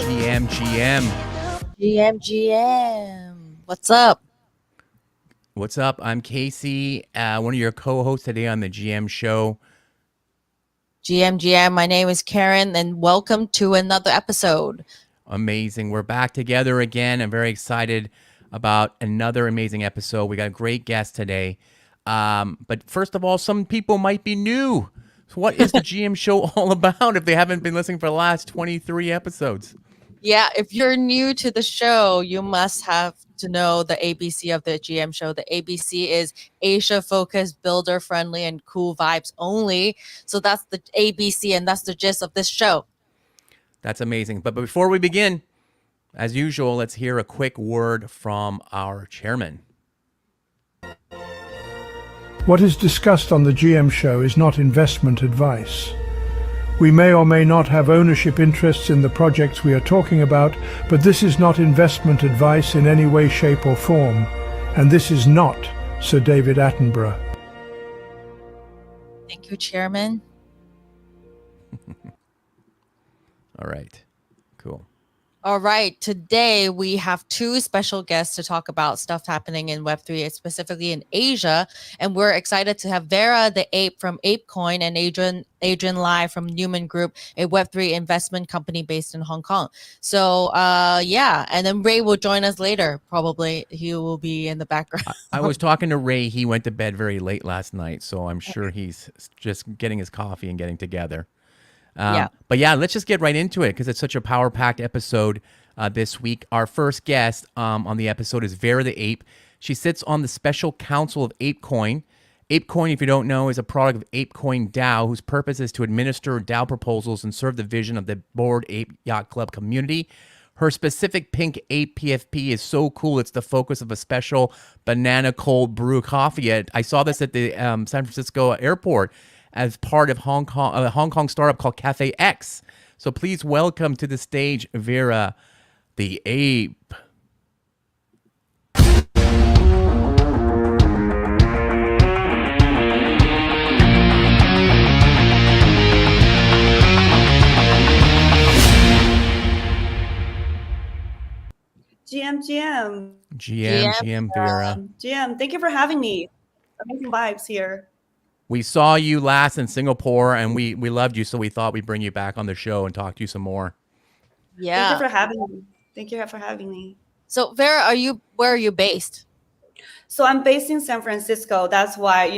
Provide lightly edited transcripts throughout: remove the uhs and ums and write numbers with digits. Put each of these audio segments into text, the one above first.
GM. GM. What's up? What's up? I'm Casey, one of your co-hosts today on the GM show. GM. My name is Karen, and welcome to another episode. Amazing. We're back together again. I'm very excited about another amazing episode. We got a great guest today. But first of all, some people might be new. So what is the GM show all about if they haven't been listening for the last 23 episodes? Yeah, if you're new to the show, you must have to know the ABC of the GM show. The ABC is Asia focused, builder friendly, and cool vibes only. So that's the ABC, and that's the gist of this show. That's amazing. But before we begin, as usual, let's hear a quick word from our chairman. What is discussed on the GM show is not investment advice. We may or may not have ownership interests in the projects we are talking about, but this is not investment advice in any way, shape or form. And this is not Sir David Attenborough. Thank you, Chairman. All right. Cool. All right. Today, we have two special guests to talk about stuff happening in Web3, specifically in Asia. And we're excited to have Vera the Ape from ApeCoin and Adrian Lai from Newman Group, a Web3 investment company based in Hong Kong. So, yeah. And then Ray will join us later. Probably he will be in the background. I was talking to Ray. He went to bed very late last night, so I'm sure he's just getting his coffee and getting together. Yeah. But yeah, let's just get right into it because it's such a power-packed episode this week. Our first guest on the episode is Vera the Ape. She sits on the special council of ApeCoin. ApeCoin, if you don't know, is a product of ApeCoin DAO, whose purpose is to administer DAO proposals and serve the vision of the Bored Ape Yacht Club community. Her specific pink Ape PFP is so cool. It's the focus of a special banana cold brew coffee. I saw this at the San Francisco airport as part of a Hong Kong startup called Cafe X. So please welcome to the stage Vera the Ape. GM Vera. GM, thank you for having me. Amazing vibes here. We saw you last in Singapore and we loved you, so we thought we'd bring you back on the show and talk to you some more. Yeah. Thank you for having me. Thank you for having me. So, Vera, where are you based? So I'm based in San Francisco. That's why,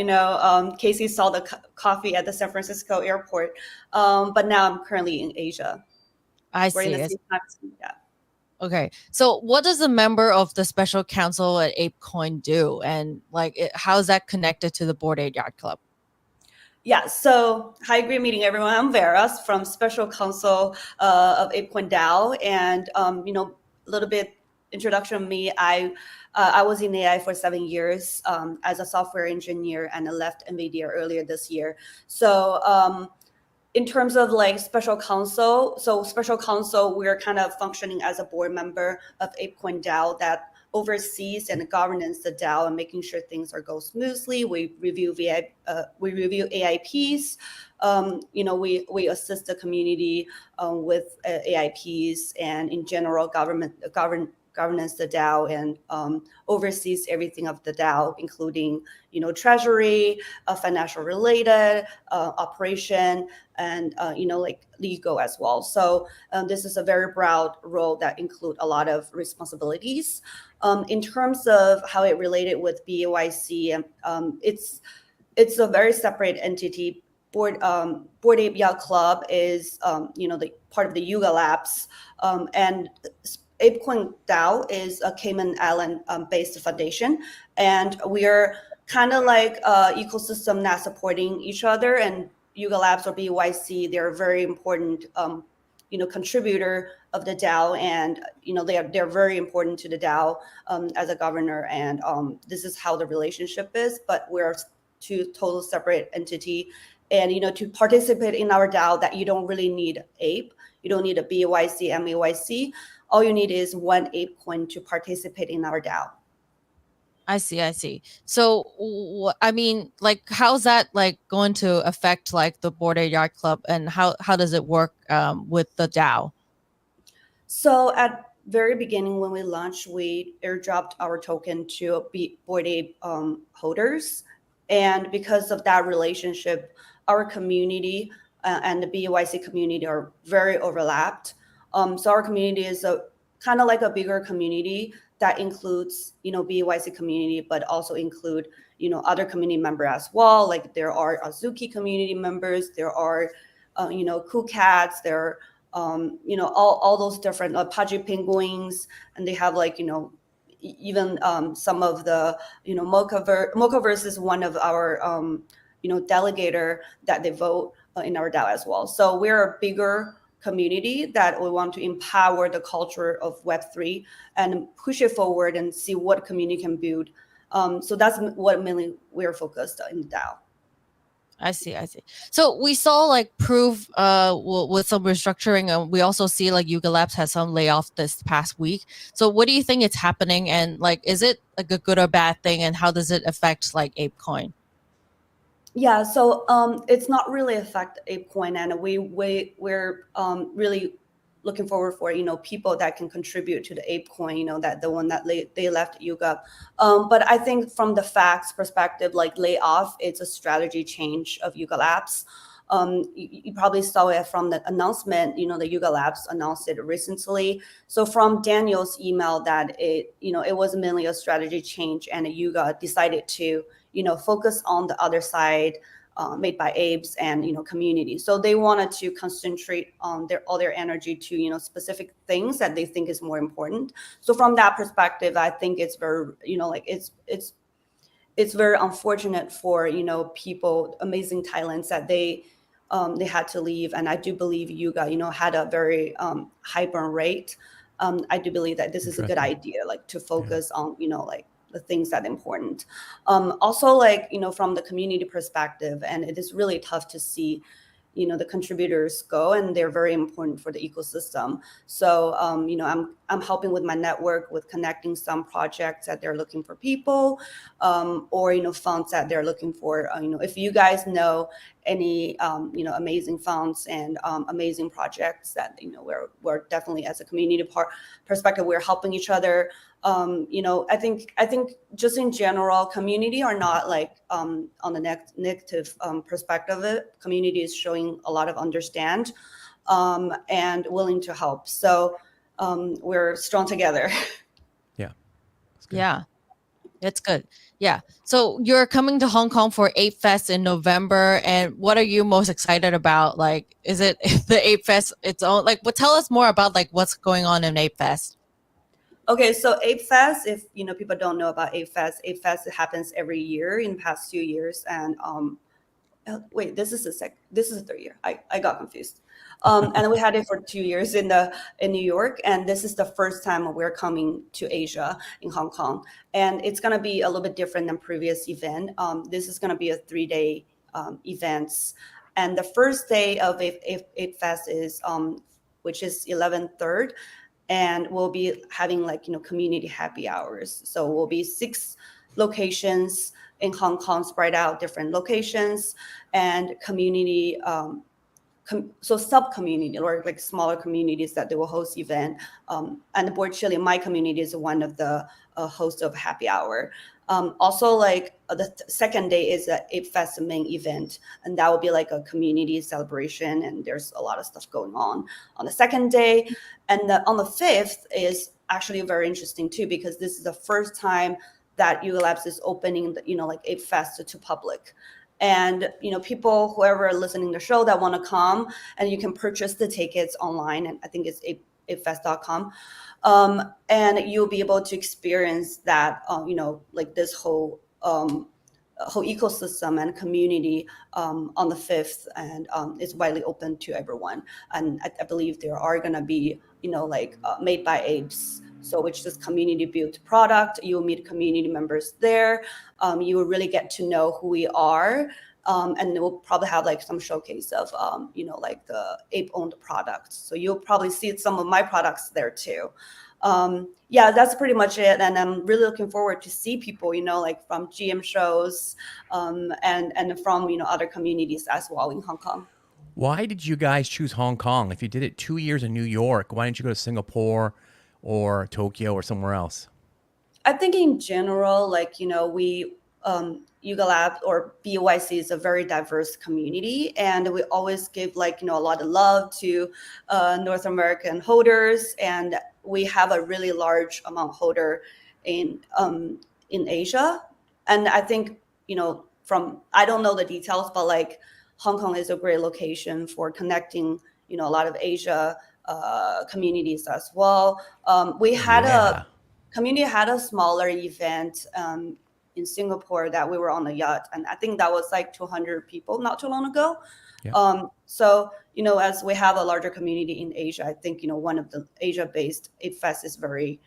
Casey saw the coffee at the San Francisco airport. But now I'm currently in Asia. I We're in see. the same time zone, yeah. Okay. So what does a member of the special council at ApeCoin do? And how is that connected to the Bored Ape Yacht Club? Yeah, so hi, great meeting everyone. I'm Vera from Special Council of ApeCoin DAO. And, a little bit introduction of me. I was in AI for 7 years as a software engineer, and I left NVIDIA earlier this year. So in terms of special council, we're kind of functioning as a board member of ApeCoin DAO that oversees and governance the DAO and making sure things go smoothly. We review AIPs. We assist the community with AIPs, and in general governance the DAO, and oversees everything of the DAO, including treasury, financial related, operation, and legal as well. So this is a very broad role that includes a lot of responsibilities. In terms of how it related with BAYC, it's a very separate entity. Bored Ape Yacht Club is the part of the Yuga Labs, and ApeCoin DAO is a Cayman Island based foundation, and we are kind of like ecosystem that supporting each other. And Yuga Labs or BYC, they're a very important contributor of the DAO, and they're very important to the DAO as a governor. And this is how the relationship is. But we're two total separate entity, and to participate in our DAO, that you don't really need Ape, you don't need a BYC, MAYC. All you need is one ApeCoin to participate in our DAO. I see. So, how's that going to affect the Bored Ape Yacht Club, and how does it work with the DAO? So at very beginning when we launched, we airdropped our token to Bored Ape holders, and because of that relationship, our community and the BYC community are very overlapped. So our community is a kind of like a bigger community that includes, BYC community, but also include, other community member as well. Like there are Azuki community members, there are, Cool Cats, there are all those different Apache penguins, and they have like, even some of the, Mochaverse is one of our, delegator that they vote in our DAO as well. So we're a bigger community that we want to empower the culture of Web3 and push it forward and see what community can build. So that's what mainly we're focused on in the DAO. I see. So we saw like Proof with some restructuring, and we also see like Yuga Labs has some layoff this past week. So what do you think is happening, and like is it like a good or bad thing, and how does it affect like ApeCoin? Yeah, so it's not really affect ApeCoin, and we're really looking forward for people that can contribute to the ApeCoin, that the one that they left Yuga. But I think from the facts perspective, like layoff, it's a strategy change of Yuga Labs. You probably saw it from the announcement. The Yuga Labs announced it recently. So from Daniel's email that it was mainly a strategy change, and Yuga decided to focus on the other side, made by apes and community. So they wanted to concentrate on all their energy to specific things that they think is more important. So from that perspective, I think it's very it's very unfortunate for people, amazing talents that they had to leave. And I do believe Yuga had a very high burn rate. I do believe that this is a good idea, like to focus on like the things that are important. Also, like from the community perspective, and it is really tough to see the contributors go, and they're very important for the ecosystem. So I'm helping with my network with connecting some projects that they're looking for people, or funds that they're looking for. If you guys know any amazing funds and amazing projects that we're definitely, as a community perspective, we're helping each other. I think just in general, community are not like on the negative perspective of it. Community is showing a lot of understand and willing to help. So we're strong together. Yeah. Yeah, it's good. Yeah. So you're coming to Hong Kong for Ape Fest in November, and what are you most excited about? Like, is it the Ape Fest its own? Like, tell us more about like what's going on in Ape Fest. Okay, so Ape Fest, if people don't know about Ape Fest happens every year in the past 2 years, and wait, this is the third year. I got confused. And we had it for 2 years in New York, and this is the first time we're coming to Asia in Hong Kong, and it's gonna be a little bit different than previous event. This is gonna be a 3-day events, and the first day of Ape Fest is which is 11/3. And we'll be having like community happy hours. So we'll be 6 locations in Hong Kong, spread out different locations, and community so sub-community or like smaller communities that they will host event. And Board Chile, my community, is one of the hosts of happy hour. Also, like the second day is the Ape Fest main event, and that will be like a community celebration, and there's a lot of stuff going on the second day. And on the 5th is actually very interesting too, because this is the first time that Yuga Labs is opening the, like Ape Fest to public. And people, whoever are listening to the show that want to come, and you can purchase the tickets online, and I think it's apefest.com. And you'll be able to experience that, like this whole ecosystem and community on the 5th, and it's widely open to everyone. And I believe there are going to be, like made by apes. So which is community built product. You'll meet community members there. You will really get to know who we are. And we'll probably have like some showcase of, like the ape owned products. So you'll probably see some of my products there too. Yeah, that's pretty much it. And I'm really looking forward to see people, like from GM shows and from, other communities as well in Hong Kong. Why did you guys choose Hong Kong? If you did it 2 years in New York, why didn't you go to Singapore or Tokyo or somewhere else? I think in general, like, we, Yuga Lab or BYC is a very diverse community, and we always give like, a lot of love to North American holders, and we have a really large amount holder in Asia. And I think, from, I don't know the details, but like Hong Kong is a great location for connecting, a lot of Asia communities as well. We had Yeah. a community had a smaller event in Singapore that we were on a yacht, and I think that was like 200 people not too long ago. Yeah. So as we have a larger community in Asia, I think one of the Asia-based Ape Fest is very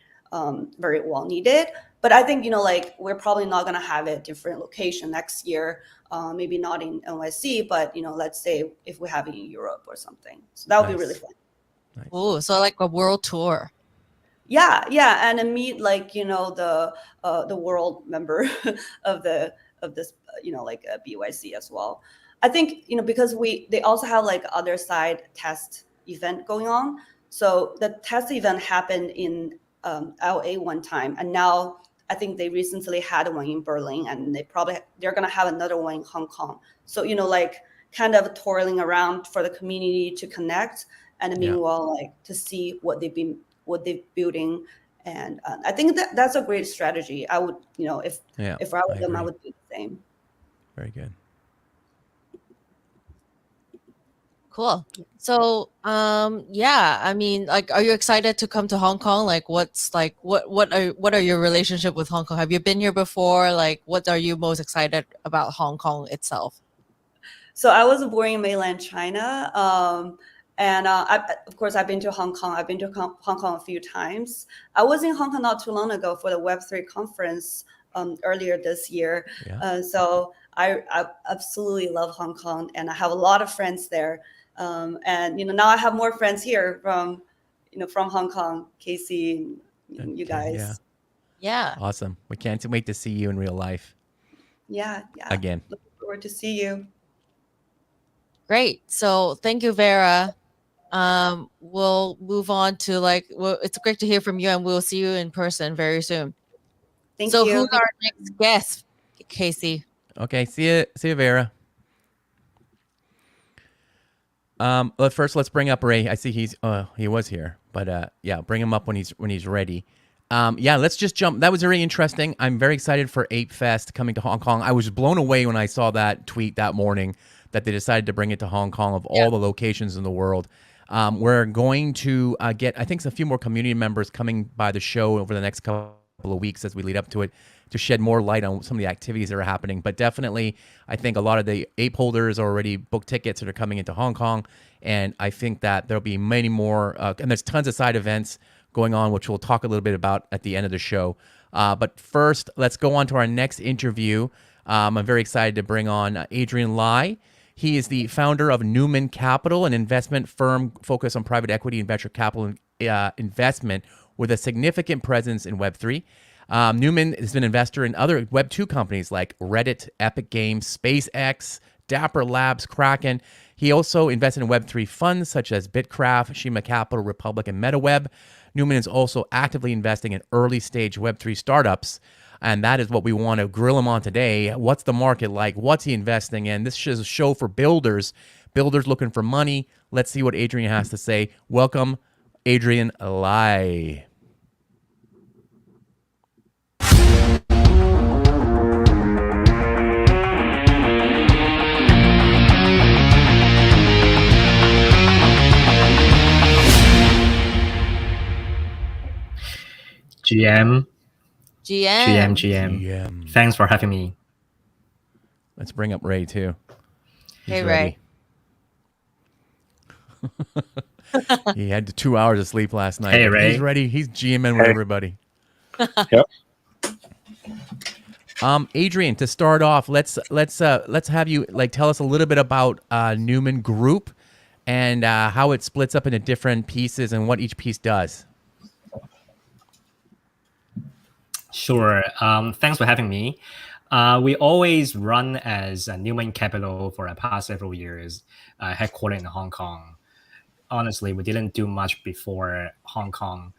very well needed. But I think like we're probably not gonna have a different location next year. Maybe not in NYC, but let's say if we have it in Europe or something. So that would be really Nice. fun. Oh, so like a world tour. Yeah, and then meet like the world member of this like BYC as well. I think because they also have like other side test event going on. So the test event happened in LA one time, and now I think they recently had one in Berlin, and they're gonna have another one in Hong Kong. So like kind of touring around for the community to connect, and Yeah. meanwhile like to see what they're building. And I think that's a great strategy. I would, if I were them, I agree. would do the same. Very good. Cool. So, yeah, I mean, like, are you excited to come to Hong Kong? Like, what are your relationship with Hong Kong? Have you been here before? Like, what are you most excited about Hong Kong itself? So I was born in mainland China. And of course, I've been to Hong Kong. I've been to Hong Kong a few times. I was in Hong Kong not too long ago for the Web3 conference earlier this year. Yeah. So I absolutely love Hong Kong, and I have a lot of friends there. And now I have more friends here from Hong Kong, Casey, and you Okay, yeah. guys. Yeah. Awesome. We can't wait to see you in real life Yeah. again. Looking forward to see you. Great. So thank you, Vera. We'll move on to it's great to hear from you, and we'll see you in person very soon. Thank So you. who's our next guest, Casey? Okay. See you, Vera. Let's bring up Ray. I see he was here, but yeah, bring him up when he's ready. Yeah, let's just jump. That was very interesting. I'm very excited for Ape Fest coming to Hong Kong. I was blown away when I saw that tweet that morning that they decided to bring it to Hong Kong of all the locations in the world. We're going to get, I think, a few more community members coming by the show over the next couple of weeks as we lead up to it to shed more light on some of the activities that are happening. But definitely, I think a lot of the ape holders already booked tickets that are coming into Hong Kong. And I think that there'll be many more, and there's tons of side events going on, which we'll talk a little bit about at the end of the show. But first, let's go on to our next interview. I'm very excited to bring on Adrian Lai. He is the founder of Newman Capital, an investment firm focused on private equity and venture capital investment with a significant presence in Web3. Newman has been an investor in other Web2 companies like Reddit, Epic Games, SpaceX, Dapper Labs, Kraken. He also invested in Web3 funds such as Bitcraft, Shima Capital, Republic, and MetaWeb. Newman is also actively investing in early stage Web3 startups. And that is what we want to grill him on today. What's the market like? What's he investing in? This is a show for builders looking for money. Let's see what Adrian has to say. Welcome, Adrian Lai. GM. GM. Thanks for having me. Let's bring up Ray too. He's Hey, ready. He had 2 hours of sleep last night. Hey, Ray. He's ready. He's GMing with everybody. Yep. Adrian, to start off, let's have you tell us a little bit about Newman Group and how it splits up into different pieces and what each piece does. Sure. Thanks for having me. We always run as a Newman Capital for the past several years, headquartered in Hong Kong. Honestly, we didn't do much before Hong Kong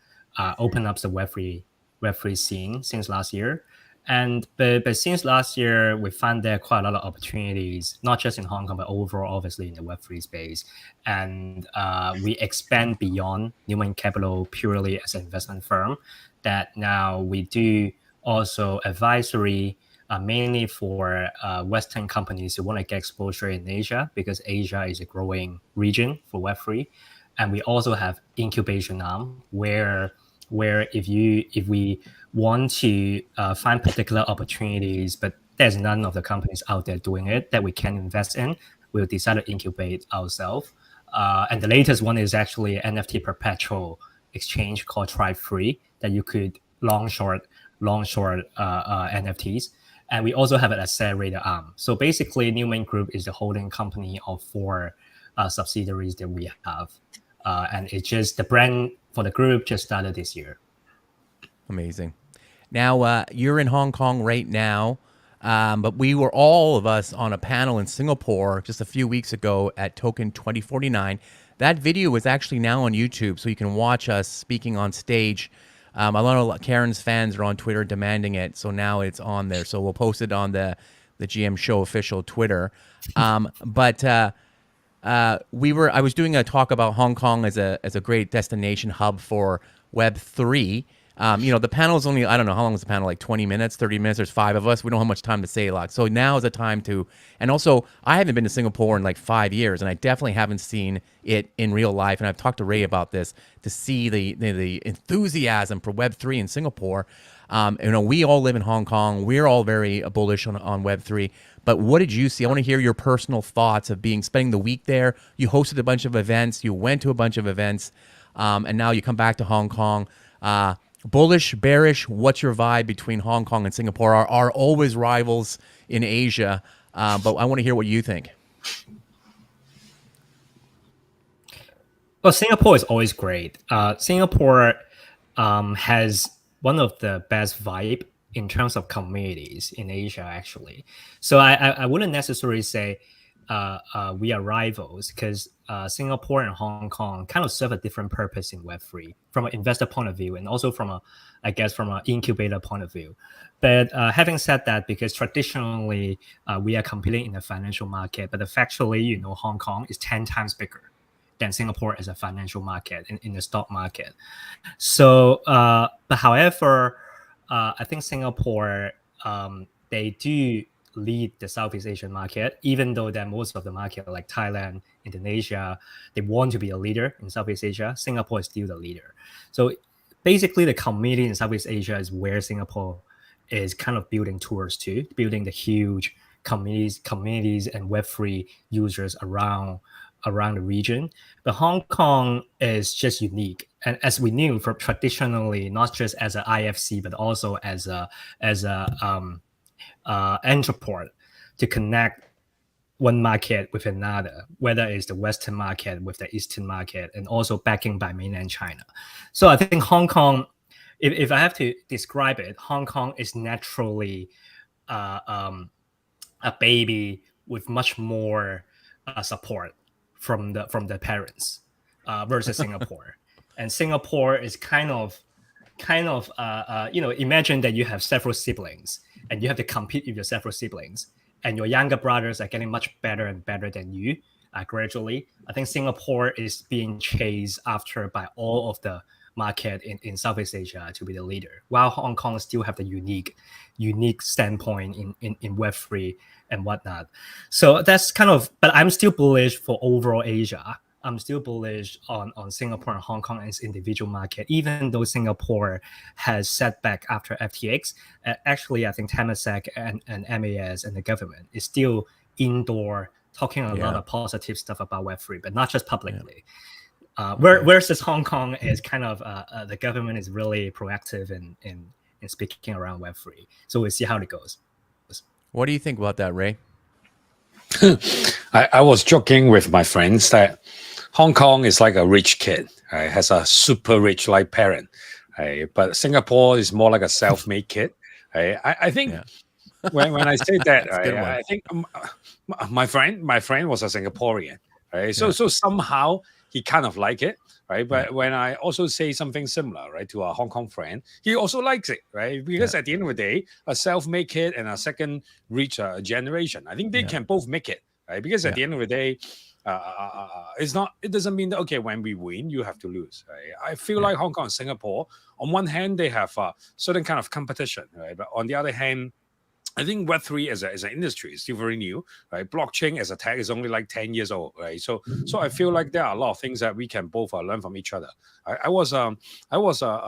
opened up the Web3 scene since last year. But since last year, we found there quite a lot of opportunities, not just in Hong Kong, but overall, obviously, in the Web3 space. And we expand beyond Newman Capital purely as an investment firm, that now we do also advisory, mainly for Western companies who want to get exposure in Asia, because Asia is a growing region for Web3. And we also have incubation arm where if we want to find particular opportunities, but there's none of the companies out there doing it that we can invest in, we'll decide to incubate ourselves. And the latest one is actually an NFT perpetual exchange called Try Free that you could long short NFTs. And we also have an accelerator arm. So basically, Newman Group is the holding company of 4 subsidiaries that we have. And it's just the brand for the group just started this year. Amazing. Now, you're in Hong Kong right now, but we were all of us on a panel in Singapore just a few weeks ago at Token 2049. That video is actually now on YouTube, so you can watch us speaking on stage. A lot of Karen's fans are on Twitter demanding it, so now it's on there. So we'll post it on the GM Show official Twitter. I was doing a talk about Hong Kong as a great destination hub for Web3. The panel is only, I don't know, how long is the panel? Like 20 minutes, 30 minutes? There's 5 of us. We don't have much time to say a lot. So now is the time to, and also I haven't been to Singapore in like 5 years, and I definitely haven't seen it in real life. And I've talked to Ray about this, to see the enthusiasm for Web3 in Singapore. We all live in Hong Kong. We're all very bullish on Web3. But what did you see? I want to hear your personal thoughts of spending the week there. You hosted a bunch of events. You went to a bunch of events. And now you come back to Hong Kong. Bullish, bearish, what's your vibe between Hong Kong and Singapore? Are always rivals in Asia, but I want to hear what you think. Well, Singapore is always great. Singapore has one of the best vibe in terms of communities in Asia, actually. So I wouldn't necessarily say we are rivals, because Singapore and Hong Kong kind of serve a different purpose in Web3 from an investor point of view, and also from an incubator point of view. But having said that, because traditionally we are competing in the financial market, but factually, Hong Kong is 10 times bigger than Singapore as a financial market in the stock market. So, but however, I think Singapore, they do lead the Southeast Asian market, even though that most of the market like Thailand, Indonesia, they want to be a leader in Southeast Asia. Singapore is still the leader. So basically the community in Southeast Asia is where Singapore is kind of building towards to, building the huge communities and Web3 users around the region. But Hong Kong is just unique. And as we knew from traditionally, not just as an IFC, but also as a entreport to connect one market with another, whether it's the Western market with the Eastern market, and also backing by mainland China. So I think Hong Kong, if I have to describe it, Hong Kong is naturally a baby with much more support from the parents versus Singapore. And Singapore is kind of imagine that you have several siblings and you have to compete with your several siblings, and your younger brothers are getting much better and better than you gradually. I think Singapore is being chased after by all of the market in Southeast Asia to be the leader, while Hong Kong still have the unique standpoint in Web3 and whatnot. So that's kind of, but I'm still bullish for overall Asia. I'm still bullish on Singapore and Hong Kong as individual market, even though Singapore has setback after FTX. Actually, I think Temasek and MAS and the government is still indoor talking a lot of positive stuff about Web3, but not just publicly. Versus Hong Kong is kind of the government is really proactive in speaking around Web3. So we'll see how it goes. What do you think about that, Ray? I was joking with my friends that Hong Kong is like a rich kid, right? Has a super rich like parent, right? But Singapore is more like a self-made kid. Right? I think when I say that, That's a good right, one. I think my friend was a Singaporean, right? So Yeah. so somehow he kind of like it, right? Yeah. But when I also say something similar, right, to a Hong Kong friend, he also likes it, right? Because Yeah. at the end of the day, a self-made kid and a second reach generation, I think they Yeah. can both make it, right? Because at Yeah. the end of the day, it's not. It doesn't mean that okay, when we win, you have to lose, right? I feel Yeah. like Hong Kong and Singapore, on one hand, they have a certain kind of competition, right? But on the other hand, I think Web3 as an industry is still very new, right? Blockchain as a tech is only like 10 years old, right? So I feel like there are a lot of things that we can both learn from each other. I was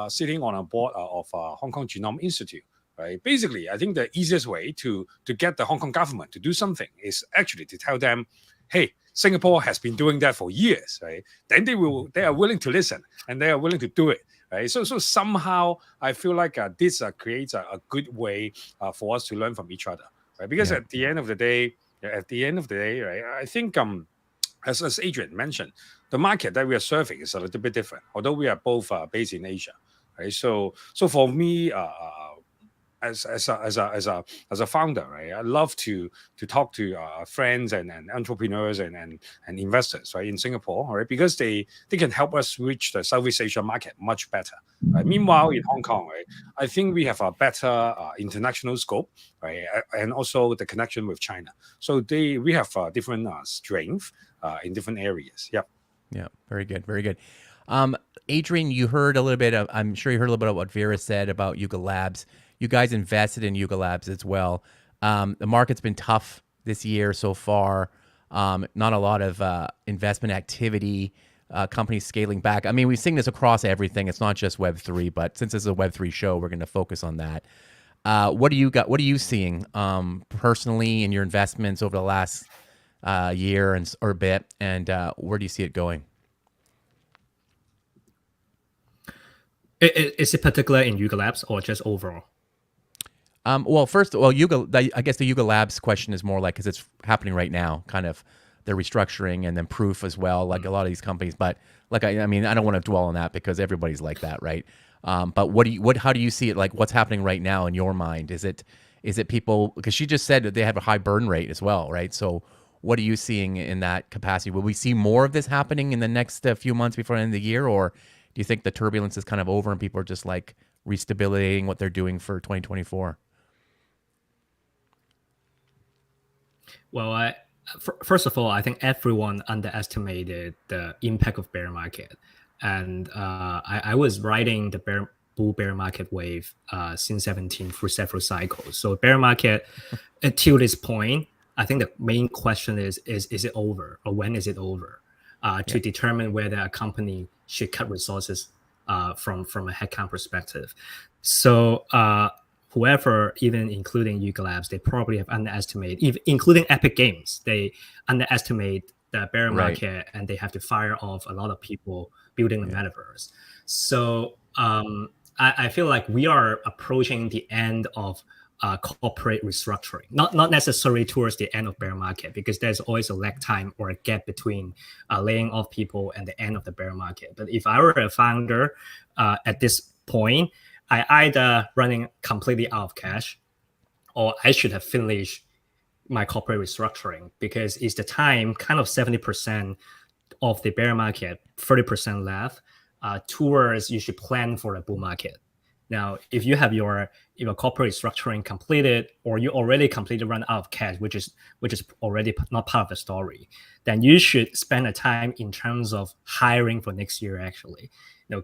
sitting on a board of Hong Kong Genome Institute, right? Basically, I think the easiest way to get the Hong Kong government to do something is actually to tell them, hey, Singapore has been doing that for years, right? Then they are willing to listen and they are willing to do it, right? So somehow I feel like this creates a good way for us to learn from each other, right? Because Yeah. at the end of the day, right? I think as Adrian mentioned, the market that we are serving is a little bit different, although we are both based in Asia, right? So for me, as a founder, right? I love to talk to friends and entrepreneurs and investors, right, in Singapore, right, because they can help us reach the Southeast Asia market much better. Right? Meanwhile, in Hong Kong, right, I think we have a better international scope, right, and also the connection with China. So we have different strength in different areas. Yep. Yeah, very good, very good. Adrian, you heard a little bit of, I'm sure you heard a little bit of what Vera said about Yuga Labs. You guys invested in Yuga Labs as well. The market's been tough this year so far. Not a lot of investment activity, companies scaling back. I mean, we've seen this across everything. It's not just Web3, but since this is a Web3 show, we're going to focus on that. What do you got? What are you seeing personally in your investments over the last year or a bit, and where do you see it going? Is it particular in Yuga Labs or just overall? Well, I guess the Yuga Labs question is more like because it's happening right now, kind of they're restructuring and then Proof as well, like a lot of these companies. But like I mean, I don't want to dwell on that because everybody's like that, right? But how do you see it? Like, what's happening right now in your mind? Is it people? Because she just said that they have a high burn rate as well, right? So, what are you seeing in that capacity? Will we see more of this happening in the next few months before the end of the year, or do you think the turbulence is kind of over and people are just like restabilizing what they're doing for 2024? Well, first of all, I think everyone underestimated the impact of bear market, and I was riding the bull bear market wave since 17 through several cycles. So bear market, until this point, I think the main question is it over or when is it over? To determine whether a company should cut resources from a headcount perspective. So whoever, even including Yuga Labs, they probably have underestimated, even including Epic Games, they underestimate the bear market and they have to fire off a lot of people building the metaverse. So I feel like we are approaching the end of corporate restructuring, not necessarily towards the end of bear market, because there's always a lag time or a gap between laying off people and the end of the bear market. But if I were a founder at this point, I either running completely out of cash or I should have finished my corporate restructuring, because it's the time, kind of 70% of the bear market, 30% left, towards you should plan for a bull market. Now, if you have your corporate restructuring completed, or you already completely run out of cash, which is already not part of the story, then you should spend a time in terms of hiring for next year. Actually,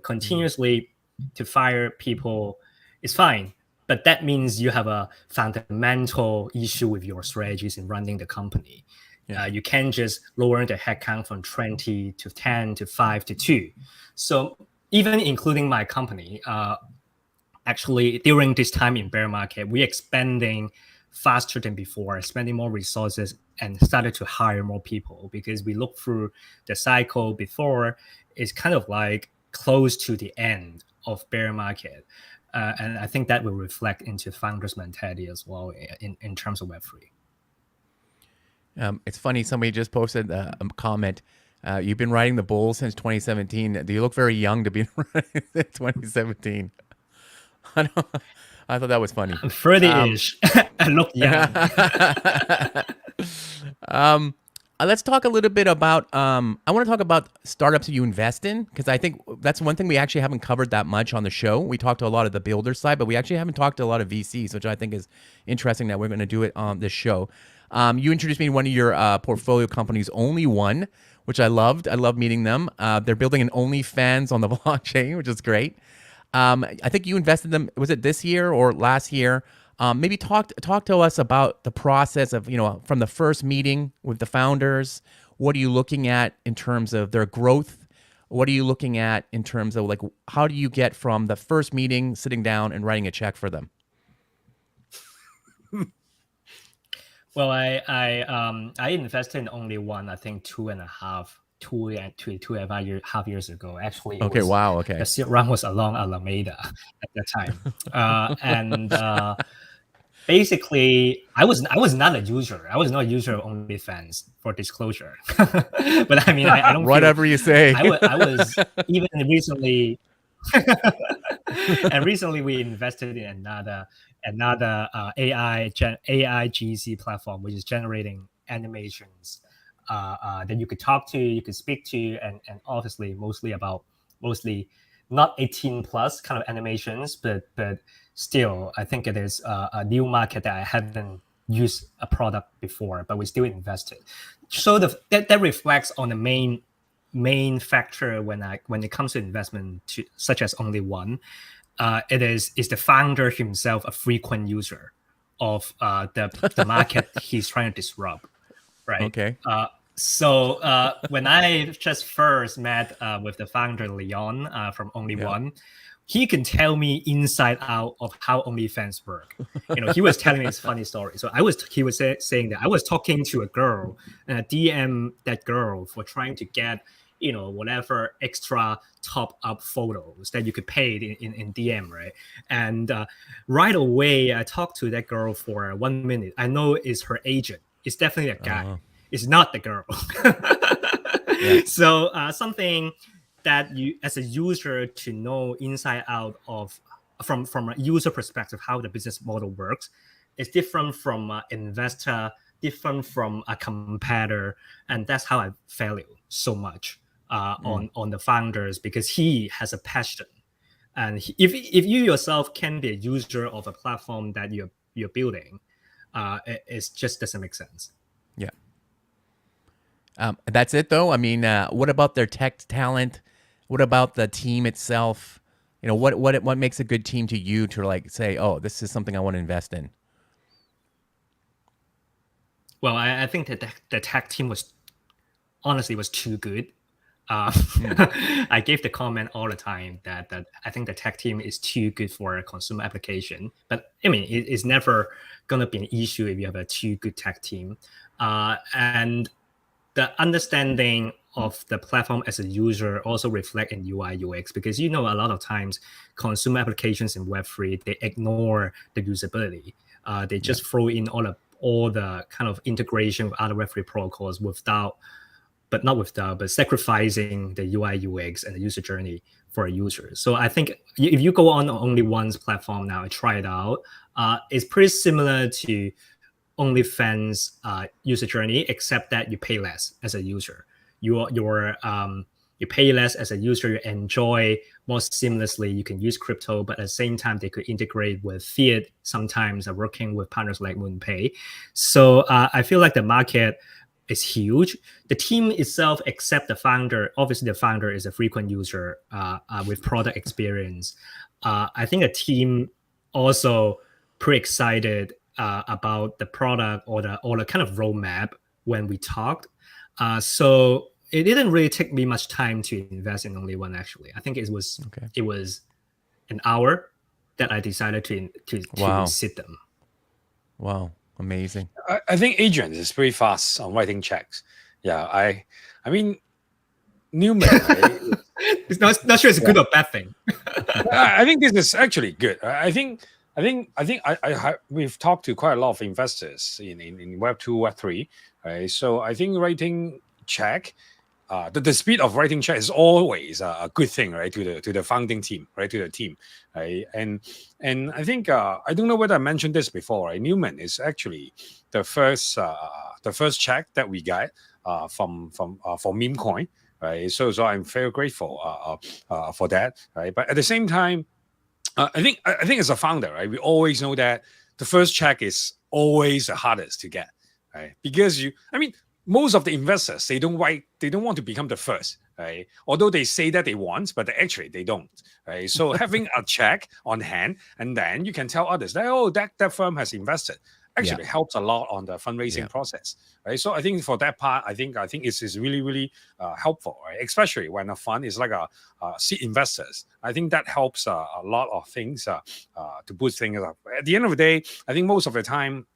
continuously to fire people is fine, but that means you have a fundamental issue with your strategies in running the company. You can't just lower the headcount from 20 to 10 to 5 to 2. So even including my company, actually during this time in bear market, we're expanding faster than before, spending more resources and started to hire more people, because we look through the cycle before, it's kind of like close to the end of bear market. And I think that will reflect into founders' mentality as well in terms of Web3. It's funny, somebody just posted a comment. You've been riding the bull since 2017. Do you look very young to be riding 2017? I thought that was funny. I'm 30-ish. I look young. Let's talk a little bit about. I want to talk about startups that you invest in, because I think that's one thing we actually haven't covered that much on the show. We talked to a lot of the builder side, but we actually haven't talked to a lot of VCs, which I think is interesting that we're going to do it on this show. You introduced me to one of your portfolio companies, Only One, which I loved. I love meeting them. They're building an OnlyFans on the blockchain, which is great. I think you invested them. Was it this year or last year? Maybe talk to us about the process of, from the first meeting with the founders. What are you looking at in terms of their growth? What are you looking at in terms of like, how do you get from the first meeting, sitting down and writing a check for them? Well, I invested in Only One, I think 2.5 years ago. Actually, Okay. Wow. Okay. The seed round was along Alameda at that time, and basically, I was not a user. I was not a user of OnlyFans, for disclosure. But I mean, I don't. Whatever you say. I was even recently, and recently we invested in another AI GC platform, which is generating animations that you could talk to, you could speak to, and obviously mostly not 18 plus kind of animations, but still, I think it is a new market that I hadn't used a product before, but we still invested. So that reflects on the main factor when it comes to investment, such as Only One. It is the founder himself a frequent user of the market he's trying to disrupt, right? Okay. So when I just first met with the founder Leon from Only One, he can tell me inside out of how OnlyFans work. He was telling me this funny story. So he was saying that I was talking to a girl and I DM that girl for trying to get whatever extra top up photos that you could pay in DM, right? And right away, I talked to that girl for 1 minute. I know it's her agent. It's definitely a guy. It's not the girl. So something that you, as a user, to know inside out of from a user perspective how the business model works is different from an investor, different from a competitor, and that's how I value so much on the founders, because he has a passion, and if you yourself can be a user of a platform that you're building, it just doesn't make sense. Yeah. That's it though. I mean, what about their tech talent? What about the team itself? What makes a good team to you to like say, oh, this is something I want to invest in? Well, I think that the tech team was too good. I gave the comment all the time that I think the tech team is too good for a consumer application. But I mean, it's never going to be an issue if you have a too good tech team. And the understanding of the platform as a user also reflect in UI UX, because a lot of times consumer applications in Web3, they ignore the usability. They just throw in all the kind of integration with other Web3 protocols but sacrificing the UI UX and the user journey for a user. So I think if you go on Only One's platform now and try it out, it's pretty similar to OnlyFans user journey, except that you pay less as a user. You pay less as a user, you enjoy more seamlessly. You can use crypto, but at the same time, they could integrate with fiat, sometimes working with partners like MoonPay. So I feel like the market is huge. The team itself, except the founder, obviously the founder is a frequent user with product experience. I think the team also pretty excited about the product or the kind of roadmap when we talked. So it didn't really take me much time to invest in Only One. Actually, I think it was an hour that I decided to sit them. Wow, amazing. I think Adrian is pretty fast on writing checks. Yeah, I mean, Newman. Right? It's not sure it's a good or bad thing. I think this is actually good. I think we've talked to quite a lot of investors in Web2, Web3, right? So I think writing check the speed of writing check is always a good thing, right? To the founding team, right? To the team, right? And I think I don't know whether I mentioned this before, right? Newman is actually the first check that we got from for meme coin, right? So I'm very grateful for that, right? But at the same time, I think as a founder, right, we always know that the first check is always the hardest to get, right? Because most of the investors, they don't want to become the first, right? Although they say that they want, but actually they don't, right? So having a check on hand, and then you can tell others that, oh, that firm has invested, actually helps a lot on the fundraising process, right? So I think for that part, I think it's really, really helpful, right? Especially when a fund is like a seed investors. I think that helps a lot of things to boost things up. At the end of the day, I think most of the time,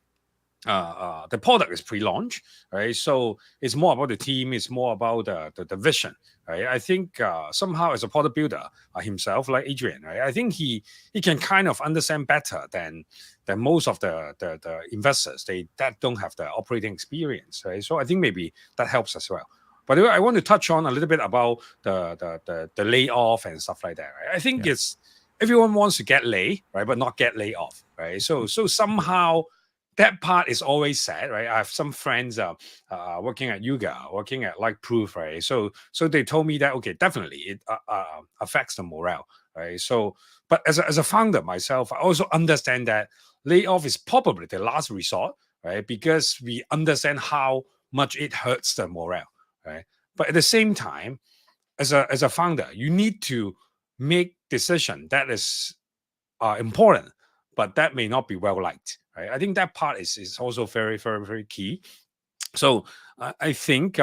the product is pre-launch, right? So it's more about the team, it's more about the vision, right? I think somehow as a product builder himself, like Adrian, right? I think he can kind of understand better than most of the investors that don't have the operating experience, right? So I think maybe that helps as well. But I want to touch on a little bit about the layoff and stuff like that, right? I think it's everyone wants to get laid, right, but not get laid off, right? So somehow that part is always sad, right? I have some friends working at Yuga, working at Like Proof, right? So they told me that, okay, definitely it affects the morale, right? So, but as a founder myself, I also understand that layoff is probably the last resort, right? Because we understand how much it hurts the morale, right? But at the same time, as a founder, you need to make decision that is important, but that may not be well liked, right? I think that part is also very, very, very key. So I think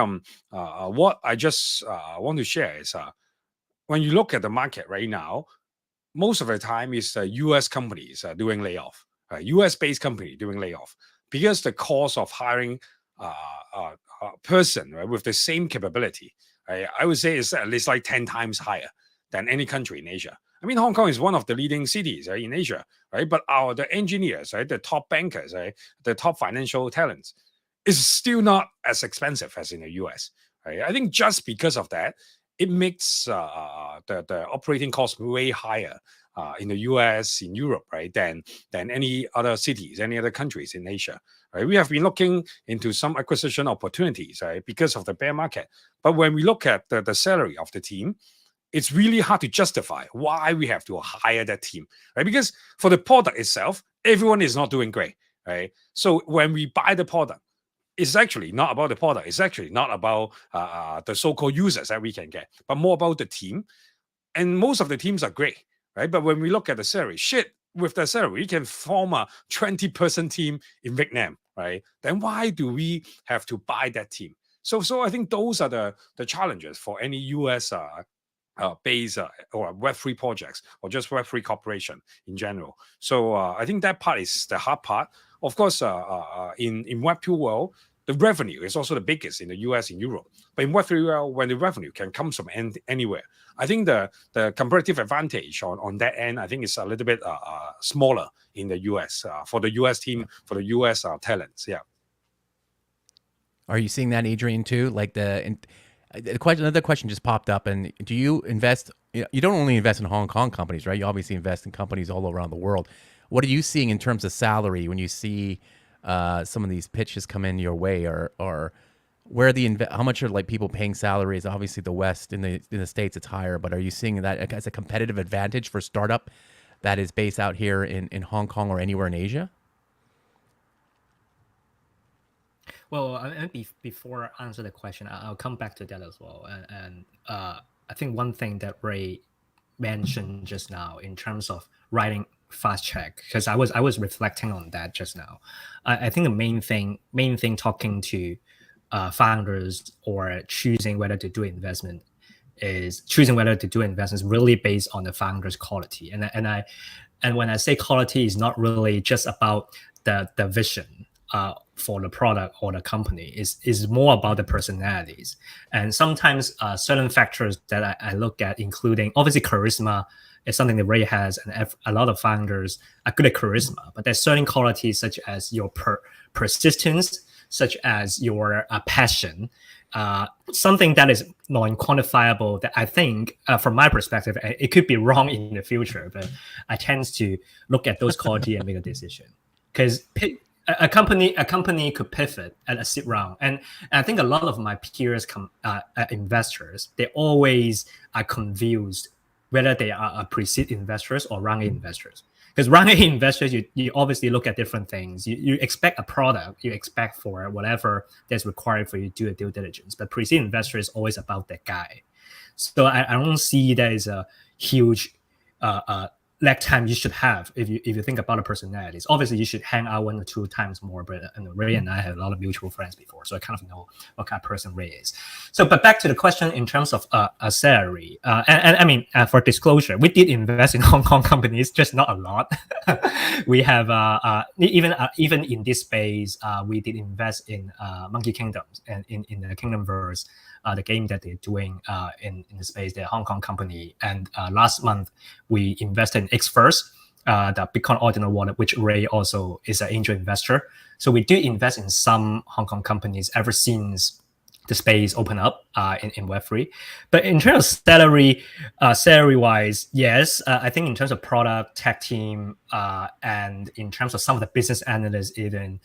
what I just want to share is when you look at the market right now, most of the time is U.S. companies doing layoff, U.S.-based company doing layoff, because the cost of hiring a person, right, with the same capability, I would say is at least like 10 times higher than any country in Asia. I mean, Hong Kong is one of the leading cities, right, in Asia, right? But the engineers, right, the top bankers, right, the top financial talents, is still not as expensive as in the US, right? I think just because of that, it makes the operating cost way higher in the US, in Europe, right, than any other cities, any other countries in Asia, right? We have been looking into some acquisition opportunities, right, because of the bear market. But when we look at the salary of the team, it's really hard to justify why we have to hire that team, right? Because for the product itself, everyone is not doing great, right? So when we buy the product, it's actually not about the product. It's actually not about the so-called users that we can get, but more about the team. And most of the teams are great, right? But when we look at the salary, with the salary, we can form a 20-person team in Vietnam, right? Then why do we have to buy that team? So I think those are the challenges for any US base or Web3 projects or just Web3 corporation in general. So I think that part is the hard part. Of course, in Web2 world, the revenue is also the biggest in the US and Europe. But in Web3 world, when the revenue can come from anywhere, I think the comparative advantage on that end, I think is a little bit smaller in the US for the US team, for the US talents. Yeah. Are you seeing that, Adrian, too? Like another question just popped up. And do you invest? You don't only invest in Hong Kong companies, right? You obviously invest in companies all around the world. What are you seeing in terms of salary when you see some of these pitches come in your way, or where how much are like people paying salaries? Obviously, the West in the States it's higher, but are you seeing that as a competitive advantage for startup that is based out here in Hong Kong or anywhere in Asia? Well, before I answer the question, I'll come back to that as well. And I think one thing that Ray mentioned just now in terms of writing fast check, because I was reflecting on that just now. I think the main thing talking to founders or choosing whether to do investment is really based on the founder's quality. And when I say quality, is not really just about the vision for the product or the company, is more about the personalities. And sometimes certain factors that I look at, including obviously charisma, is something that Ray has, and a lot of founders are good at charisma. But there's certain qualities such as your persistence, such as your passion, something that is non-quantifiable that I think, from my perspective, it could be wrong in the future, but I tend to look at those quality and make a decision. Because a company could pivot at a seed round, and I think a lot of my peers, investors, they always are confused whether they are pre-seed investors or round A investors. Because round A investors, you obviously look at different things. You expect a product, you expect for whatever that's required for you to do a due diligence. But pre-seed investor is always about that guy. So I don't see that as a huge lag time you should have if you think about the personalities. Obviously, you should hang out 1 or 2 times more. But Ray and I have a lot of mutual friends before, so I kind of know what kind of person Ray is. So, but back to the question in terms of a salary, and I mean, for disclosure, we did invest in Hong Kong companies, just not a lot. We have even in this space, we did invest in Monkey Kingdoms and in the Kingdomverse. The game that they're doing in the space, they're a Hong Kong company. And last month, we invested in Xverse, the Bitcoin ordinal wallet, which Ray also is an angel investor. So we do invest in some Hong Kong companies ever since the space opened up in Web3. But in terms of salary-wise, yes, I think in terms of product, tech team, and in terms of some of the business analysts even,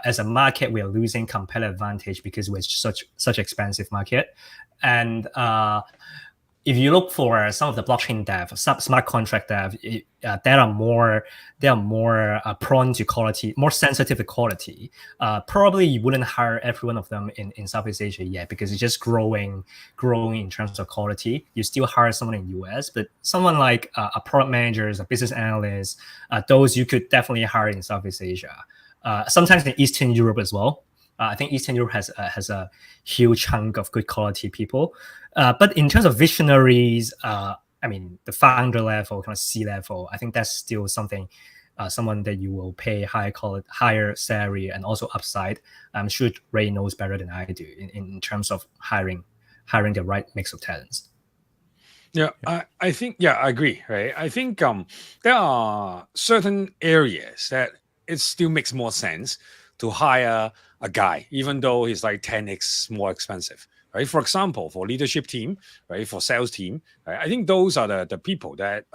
as a market, we are losing competitive advantage because we're such expensive market. And if you look for some of the blockchain dev, some smart contract dev, they are more prone to quality, more sensitive to quality. Probably you wouldn't hire every one of them in Southeast Asia yet because it's just growing in terms of quality. You still hire someone in US, but someone like a product managers, a business analyst, those you could definitely hire in Southeast Asia. Sometimes in Eastern Europe as well. I think Eastern Europe has a huge chunk of good quality people. But in terms of visionaries, I mean, the founder level, kind of C level, I think that's still something, someone that you will pay higher salary and also upside. I'm sure Ray knows better than I do in terms of hiring the right mix of talents. Yeah, I think, I agree, right? I think there are certain areas that it still makes more sense to hire a guy, even though he's like 10x more expensive, right? For example, for leadership team, right? For sales team, right? I think those are the people that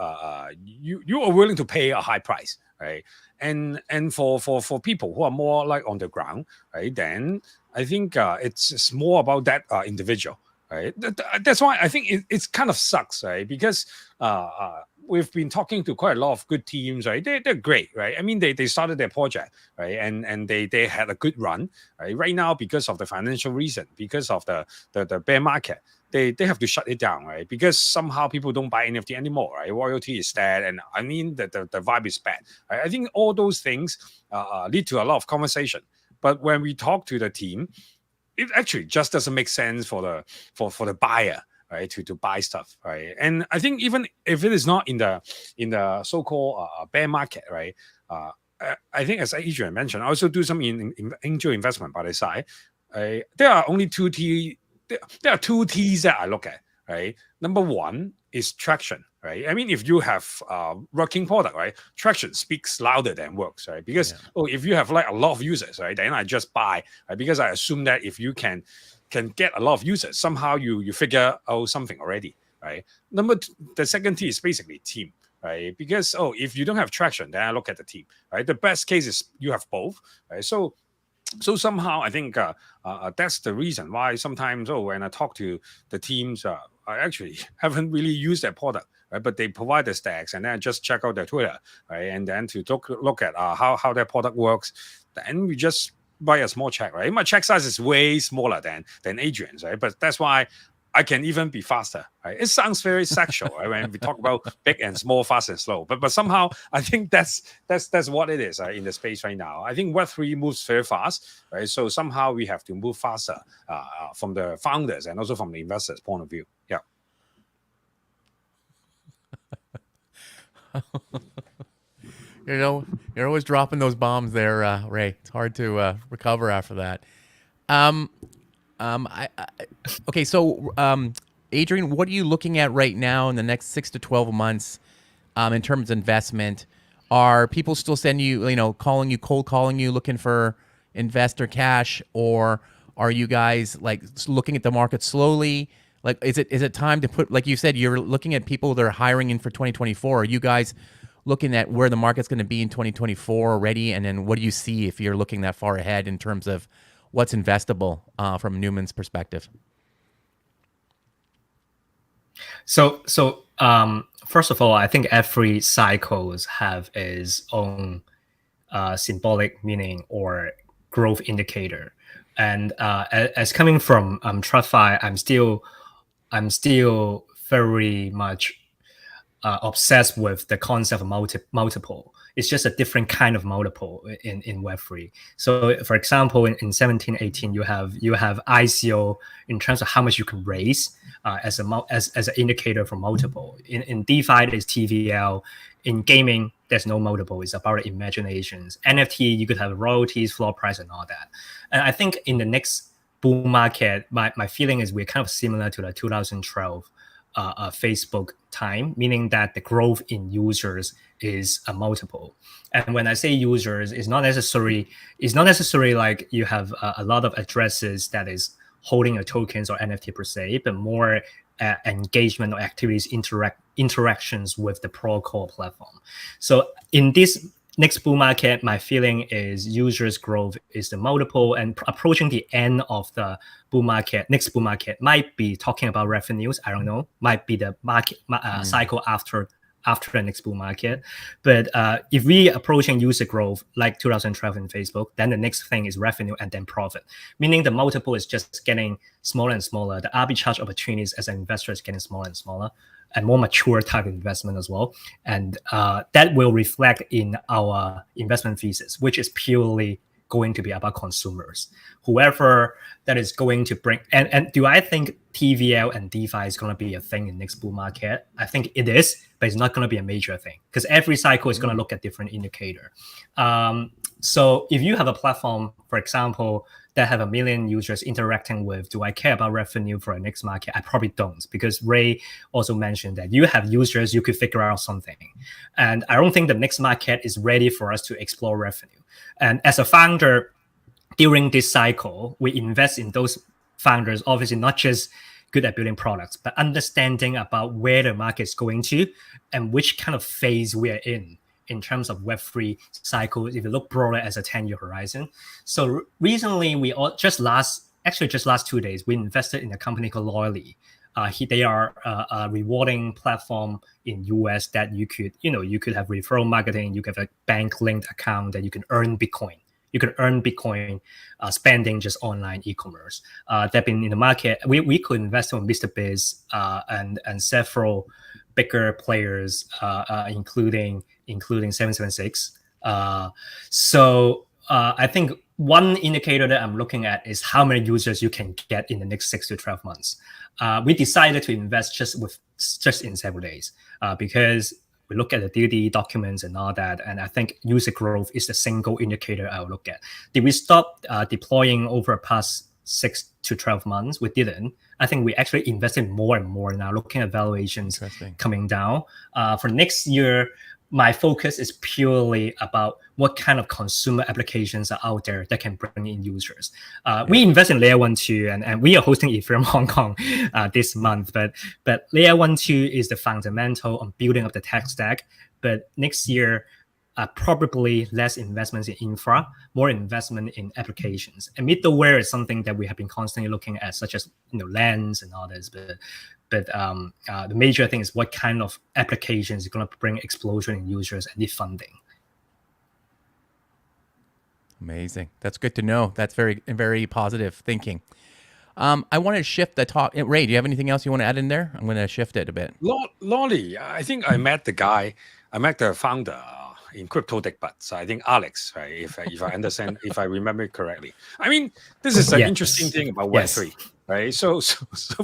you are willing to pay a high price, right? And for people who are more like on the ground, right? Then I think it's more about that individual, right? That's why I think it's kind of sucks, right? Because we've been talking to quite a lot of good teams, right? They're great, right? I mean, they started their project, right? And they had a good run, right? Right now, because of the financial reason, because of the bear market, they have to shut it down, right? Because somehow people don't buy NFT anymore, right? Royalty is dead, and I mean the vibe is bad. Right? I think all those things lead to a lot of conversation. But when we talk to the team, it actually just doesn't make sense for the buyer, right, to buy stuff, right? And I think even if it is not in the so-called bear market, right, I think as Adrian mentioned, I also do some in angel investment by the side. There are only two T's that I look at, right? Number one is traction, right? I mean, if you have working product, right, traction speaks louder than works, right? Because if you have like a lot of users, right, then I just buy, right? Because I assume that if you can get a lot of users, somehow you figure out something already, right? The second T is basically team, right? Because if you don't have traction, then I look at the team, right? The best case is you have both, right? So somehow I think that's the reason why sometimes when I talk to the teams, I actually haven't really used their product, right? But they provide the stacks, and then I just check out their Twitter, right? And then to look at how their product works, then we just buy a small check, right? My check size is way smaller than Adrian's, right? But that's why I can even be faster, right? It sounds very sexual, right? When we talk about big and small, fast and slow, but somehow I think that's what it is, right, in the space right now. I think Web3 moves very fast, right? So somehow we have to move faster from the founders and also from the investors' point of view. Yeah. You know, you're always dropping those bombs there, Ray. It's hard to recover after that. Okay, so Adrian, what are you looking at right now in the next 6 to 12 months in terms of investment? Are people still sending you, cold calling you, looking for investor cash, or Are you guys like looking at the market slowly? Like, is it time to put, like you said, you're looking at people that are hiring in for 2024. Are you guys looking at where the market's going to be in 2024 already? And then what do you see if you're looking that far ahead in terms of what's investable from Newman's perspective? So first of all, I think every cycles have its own symbolic meaning or growth indicator. And as coming from TradFi, I'm still very much obsessed with the concept of multiple. It's just a different kind of multiple in Web3. So for example, in 17, 18, you have ICO in terms of how much you can raise as an indicator for multiple. In DeFi, there's TVL. In gaming, there's no multiple. It's about imaginations. NFT, you could have royalties, floor price, and all that. And I think in the next bull market, my feeling is we're kind of similar to the 2012 Facebook time, meaning that the growth in users is a multiple. And when I say users, it's not necessarily like you have a lot of addresses that is holding a tokens or NFT per se, but more engagement or activities, interactions with the protocol platform. So in this next bull market, my feeling is users growth is the multiple, and approaching the end of the next bull market might be talking about revenues. I don't know, might be the market cycle after the next bull market. But if we approaching user growth like 2012 in Facebook, then the next thing is revenue and then profit, meaning the multiple is just getting smaller and smaller. The arbitrage opportunities as an investor is getting smaller and smaller, and more mature type of investment as well. And that will reflect in our investment thesis, which is purely going to be about consumers. Whoever that is going to bring, and do I think TVL and DeFi is going to be a thing in next bull market? I think it is, but it's not going to be a major thing because every cycle is going to look at different indicator. So if you have a platform, for example, that have 1 million users interacting with, do I care about revenue for a next market? I probably don't, because Ray also mentioned that you have users, you could figure out something. And I don't think the next market is ready for us to explore revenue. And as a founder, during this cycle, we invest in those founders, obviously not just good at building products, but understanding about where the market is going to and which kind of phase we are in terms of Web3 cycle, if you look broader as a 10-year horizon. So recently, just last 2 days, we invested in a company called Loyally. They are a rewarding platform in US that you could have referral marketing, you could have a bank-linked account that you can earn Bitcoin. You can earn Bitcoin spending just online e-commerce. They've been in the market. We could invest on MrBiz and several bigger players, including 776. So I think one indicator that I'm looking at is how many users you can get in the next 6 to 12 months. We decided to invest just in several days because we look at the DD documents and all that, and I think user growth is the single indicator I'll look at. Did we stop deploying over the past 6 to 12 months? We didn't. I think we actually invested more and more now, looking at valuations coming down. For next year, my focus is purely about what kind of consumer applications are out there that can bring in users. We invest in Layer 1, 2, and we are hosting Ethereum Hong Kong this month. But Layer 1, 2 is the fundamental on building up the tech stack. But next year, probably less investments in infra, more investment in applications. And middleware is something that we have been constantly looking at, such as Lens and all this. But the major thing is what kind of applications is going to bring explosion in users and the funding. Amazing. That's good to know. That's very, very positive thinking. I want to shift the talk. Ray, do you have anything else you want to add in there? I'm going to shift it a bit. Lolly, I think I met the founder in Crypto Dick Butts. I think Alex, right? If I understand, if I remember correctly. I mean, this is an interesting thing about Web3, right? So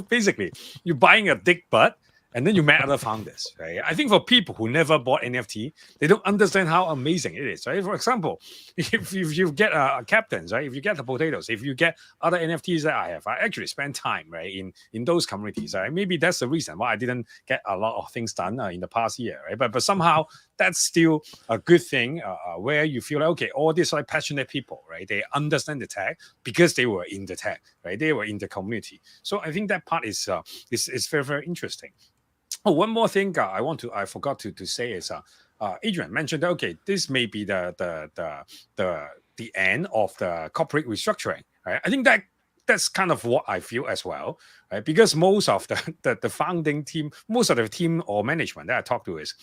basically, you're buying a dick butt and then you met other founders, right? I think for people who never bought NFT, they don't understand how amazing it is, right? For example, if you get captains, right? If you get the potatoes, if you get other NFTs that I have, I actually spend time, right, in those communities, right? Maybe that's the reason why I didn't get a lot of things done in the past year, right? But somehow that's still a good thing where you feel like, okay, all these like passionate people, right? They understand the tech because they were in the tech, right? They were in the community. So I think that part is very, very interesting. Oh, one more thing I forgot to say is Adrian mentioned that, okay, this may be the end of the corporate restructuring, right? I think that's kind of what I feel as well, right? Because most of the founding team, most of the team or management that I talk to is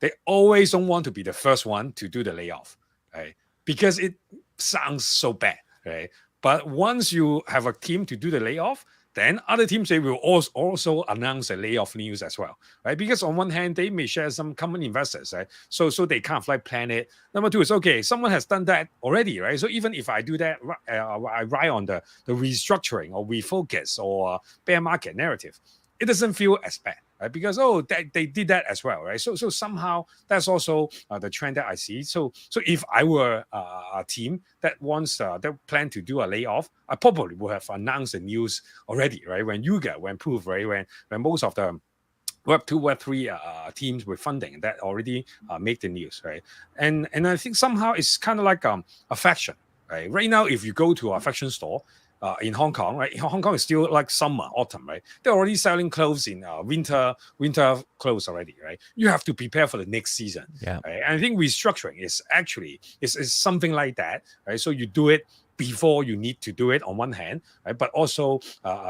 they always don't want to be the first one to do the layoff, right? Because it sounds so bad, right? But once you have a team to do the layoff, then other teams, they will also announce a layoff news as well, right? Because on one hand, they may share some common investors, right? So they kind of like plan it. Number two is, okay, someone has done that already, right? So even if I do that, I ride on the restructuring or refocus or bear market narrative, it doesn't feel as bad, right? Because they did that as well, right? So somehow that's also the trend that I see. So if I were a team that wants that plan to do a layoff, I probably would have announced the news already, right? When proof, right? When most of the Web2, Web3 teams with funding that already make the news, right? And I think somehow it's kind of like a fashion, right? Right now, if you go to a fashion store, in Hong Kong, right? Hong Kong is still like summer, autumn, right? They're already selling clothes in winter clothes already, right? You have to prepare for the next season. Yeah. Right? And I think restructuring is actually is something like that, right? So you do it before you need to do it on one hand, right? But also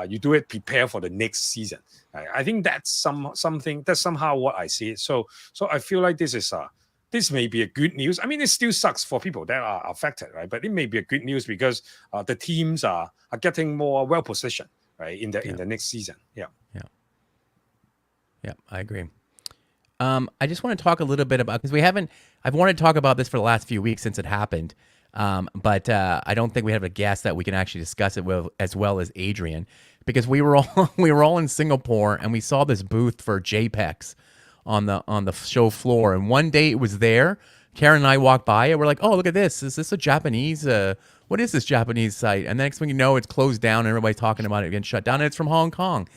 you do it prepare for the next season. Right? I think that's something that's somehow what I see it. So I feel like this may be a good news. I mean, it still sucks for people that are affected, right? But it may be a good news because the teams are getting more well positioned, right, in the next season. Yeah, I agree. I just want to talk a little bit about, because I've wanted to talk about this for the last few weeks since it happened, but I don't think we have a guest that we can actually discuss it with as well as Adrian, because we were all in Singapore and we saw this booth for JPEGs on the show floor, and one day it was there. Karen and I walked by it. We're like, "Oh, look at this! Is this a Japanese? What is this Japanese site?" And the next thing you know, it's closed down, and everybody's talking about it getting shut down, and it's from Hong Kong.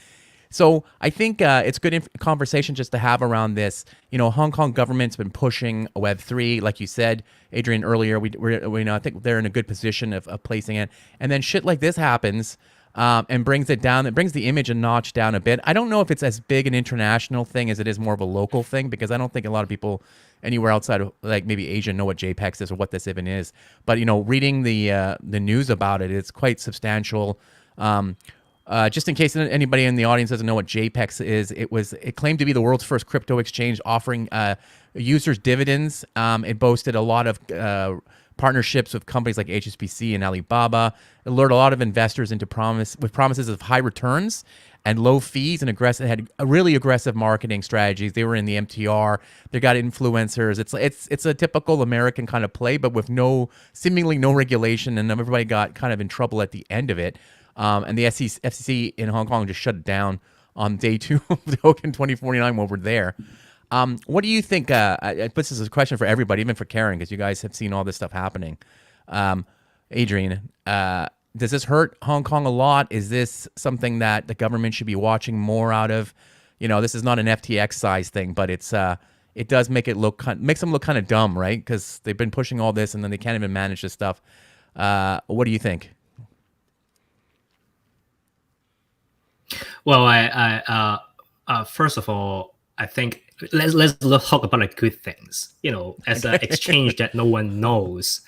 So I think it's good conversation just to have around this. You know, Hong Kong government's been pushing Web3, like you said, Adrian, earlier. We I think they're in a good position of placing it, and then shit like this happens. And brings it down. It brings the image a notch down a bit. I don't know if it's as big an international thing as it is more of a local thing, because I don't think a lot of people anywhere outside of like maybe Asia know what JPEGs is or what this even is. But reading the news about it, it's quite substantial. Just in case anybody in the audience doesn't know what JPEGs is, it claimed to be the world's first crypto exchange offering users dividends. It boasted a lot of partnerships with companies like HSBC and Alibaba. It lured a lot of investors into promises of high returns and low fees, and had a really aggressive marketing strategies. They were in the MTR. They got influencers. It's a typical American kind of play, but with seemingly no regulation, and everybody got kind of in trouble at the end of it. And the FCC in Hong Kong just shut it down on day 2 of the Token 2049 when we're there. What do you think? This is a question for everybody, even for Karen, because you guys have seen all this stuff happening. Adrian, does this hurt Hong Kong a lot? Is this something that the government should be watching more out of? This is not an FTX size thing, but it does make it makes them look kind of dumb, right? Because they've been pushing all this and then they can't even manage this stuff. What do you think? Well, I first of all, I think let's talk about the good things. As an exchange that no one knows,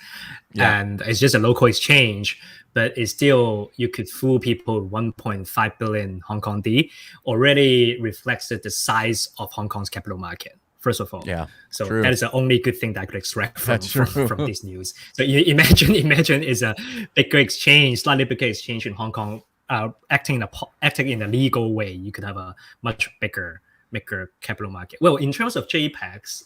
and it's just a local exchange, but it's still, you could fool people. 1.5 billion Hong Kong D already reflects the size of Hong Kong's capital market. First of all, so true. That is the only good thing that I could extract from this news. So you imagine is a bigger exchange, slightly bigger exchange in Hong Kong. Acting in a legal way, you could have a much bigger capital market. Well, in terms of JPEGs,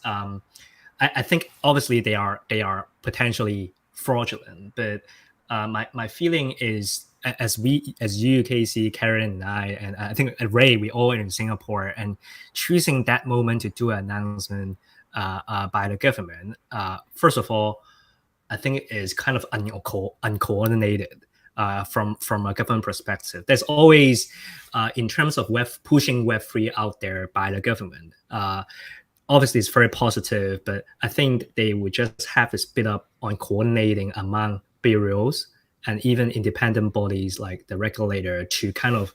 I think obviously they are potentially fraudulent, but my feeling is, as you, Casey, Karen, and I think Ray, we all in Singapore, and choosing that moment to do an announcement by the government. First of all, I think it is kind of uncoordinated from a government perspective. There's always, in terms of pushing Web3 out there by the government, obviously it's very positive, but I think they would just have to speed up on coordinating among bureaus and even independent bodies like the regulator to kind of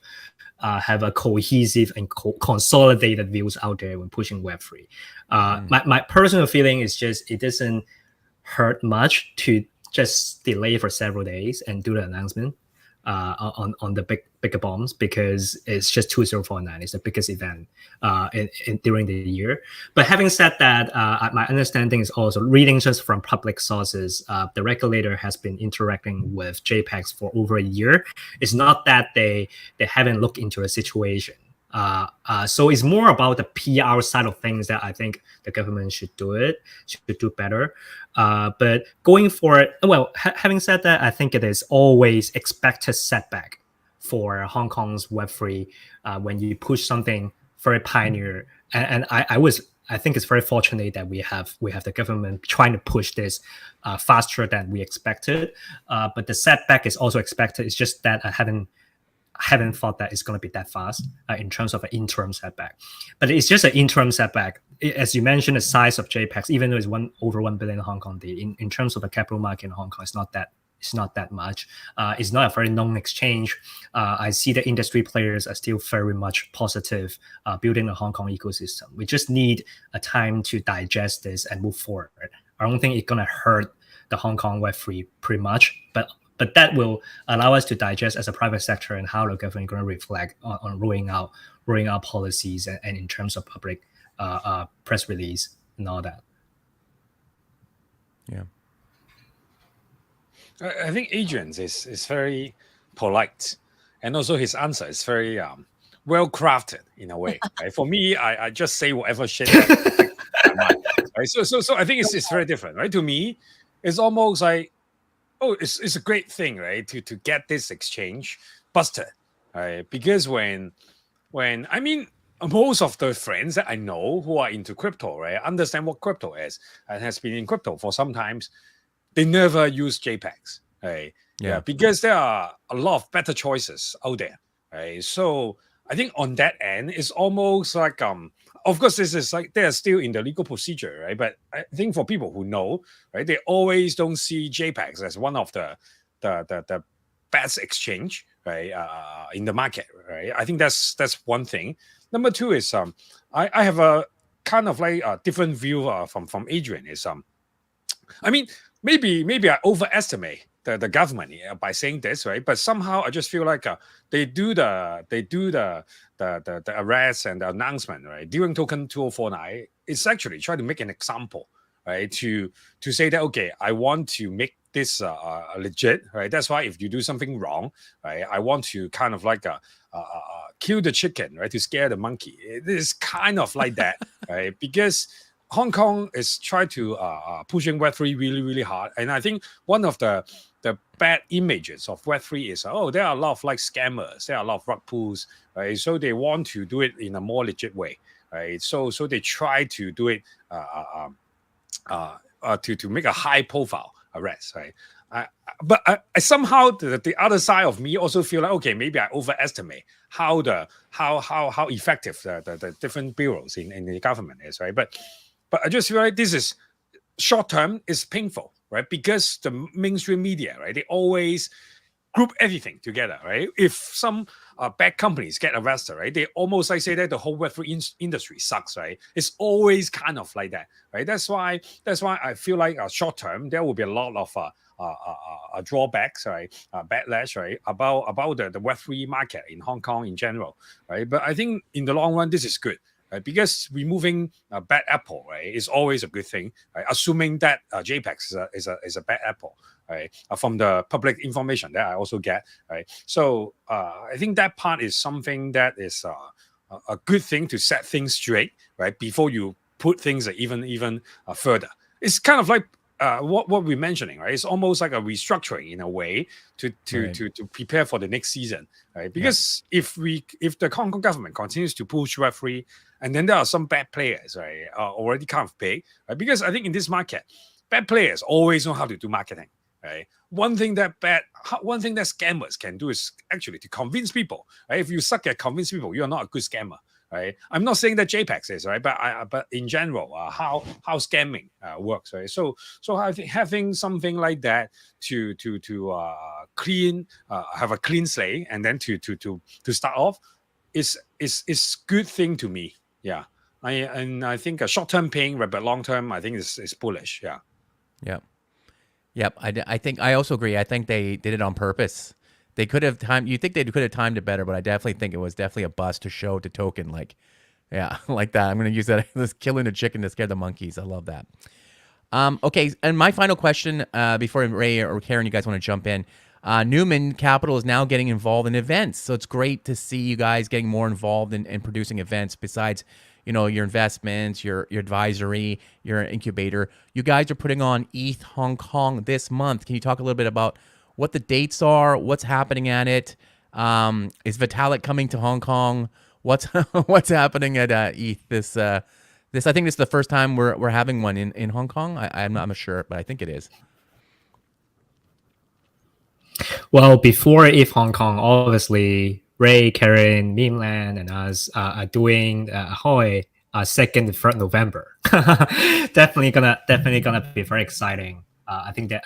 have a cohesive and consolidated views out there when pushing Web3. My personal feeling is just it doesn't hurt much to just delay for several days and do the announcement on the bigger bombs, because it's just 2049. It's the biggest event during the year. But having said that, my understanding is also reading just from public sources. The regulator has been interacting with JPEGs for over a year. It's not that they haven't looked into a situation. So it's more about the PR side of things that I think the government should do better. But going forward, well, having said that, I think it is always expected setback for Hong Kong's Web3 when you push something very pioneer. And I think it's very fortunate that we have the government trying to push this faster than we expected. But the setback is also expected. It's just that I haven't thought that it's going to be that fast in terms of an interim setback. But it's just an interim setback. As you mentioned, the size of JPEGs, even though it's over 1 billion Hong Kong, in terms of the capital market in Hong Kong, it's not that much. It's not a very known exchange. I see the industry players are still very much positive building the Hong Kong ecosystem. We just need a time to digest this and move forward. I don't think it's going to hurt the Hong Kong Web3 pretty much, but that will allow us to digest as a private sector and how the government is going to reflect on rolling out policies and in terms of public press release and all that. Yeah. I think Adrian's is very polite, and also his answer is very well crafted in a way. Right? For me, I just say whatever shit. Right? So I think it's very different, right? To me, it's almost like, oh, it's a great thing, right? To get this exchange busted, right? Because when I mean, most of the friends that I know who are into crypto, right, understand what crypto is and has been in crypto for some times. They never use JPEGs, right? Yeah, because there are a lot of better choices out there, right? So I think on that end, it's almost like of course, this is like they're still in the legal procedure, right? But I think for people who know, right, they always don't see JPEGs as one of the best exchange, right, in the market, right? I think that's one thing. Number two is I have a kind of like a different view from Adrian. Is I mean, maybe I overestimate the government by saying this, right? But somehow I just feel like they do the arrest and the announcement, right, during token 2049. It's actually trying to make an example, right, to say that, okay, I want to make this legit, right? That's why if you do something wrong, right, I want to kind of like kill the chicken, right, to scare the monkey. It is kind of like that, right? Because Hong Kong is trying to pushing Web3 really, really hard. And I think one of the bad images of Web3 is, there are a lot of like scammers, there are a lot of rug pulls, right? So they want to do it in a more legit way, right? So they try to do it to make a high profile arrest, right? But I somehow the other side of me also feel like, okay, maybe I overestimate how effective the different bureaus in the government is, right? But I just feel like this is short term is painful, right? Because the mainstream media, right, they always group everything together, right? If some bad companies get arrested, right, they almost like say that the whole Web3 industry sucks, right? It's always kind of like that, right? That's why I feel like short term there will be a lot of drawbacks, right? Backlash, right? About the Web3 market in Hong Kong in general, right? But I think in the long run this is good. Right, because removing a bad apple, right, is always a good thing. Right? Assuming that JPEG is a bad apple, right, from the public information that I also get, right. So I think that part is something that is a good thing to set things straight, right, before you put things even further. It's kind of like what we're mentioning, right? It's almost like a restructuring in a way to prepare for the next season, right? Because if the Hong Kong government continues to push Web3, and then there are some bad players, right, already kind of big, right? Because I think in this market, bad players always know how to do marketing, right? One thing that scammers can do is actually to convince people, right? If you suck at convince people, you are not a good scammer. Right, I'm not saying that JPEG is right, but in general, how scamming works, right? So I think having something like that to clean, have a clean slate, and then to start off is good thing to me. Yeah, I think a short term pain, but long term, I think is bullish. Yeah. Yep. I think I also agree. I think they did it on purpose. They could have timed. You think they could have timed it better, but I definitely think it was definitely a bust to show to token like that. I'm going to use that. This killing a chicken to scare the monkeys. I love that. Okay, and my final question before Ray or Karen, you guys want to jump in. Newman Capital is now getting involved in events, so it's great to see you guys getting more involved in producing events. Besides, your investments, your advisory, your incubator, you guys are putting on ETH Hong Kong this month. Can you talk a little bit about what the dates are, what's happening at it? Is Vitalik coming to Hong Kong? What's happening at ETH this I think this is the first time we're having one in Hong Kong. I'm not sure, but I think it is. Well, before ETH Hong Kong, obviously Ray, Karen, Memeland, and us are doing Ahoy 2nd and 3rd November. definitely gonna be very exciting. I think that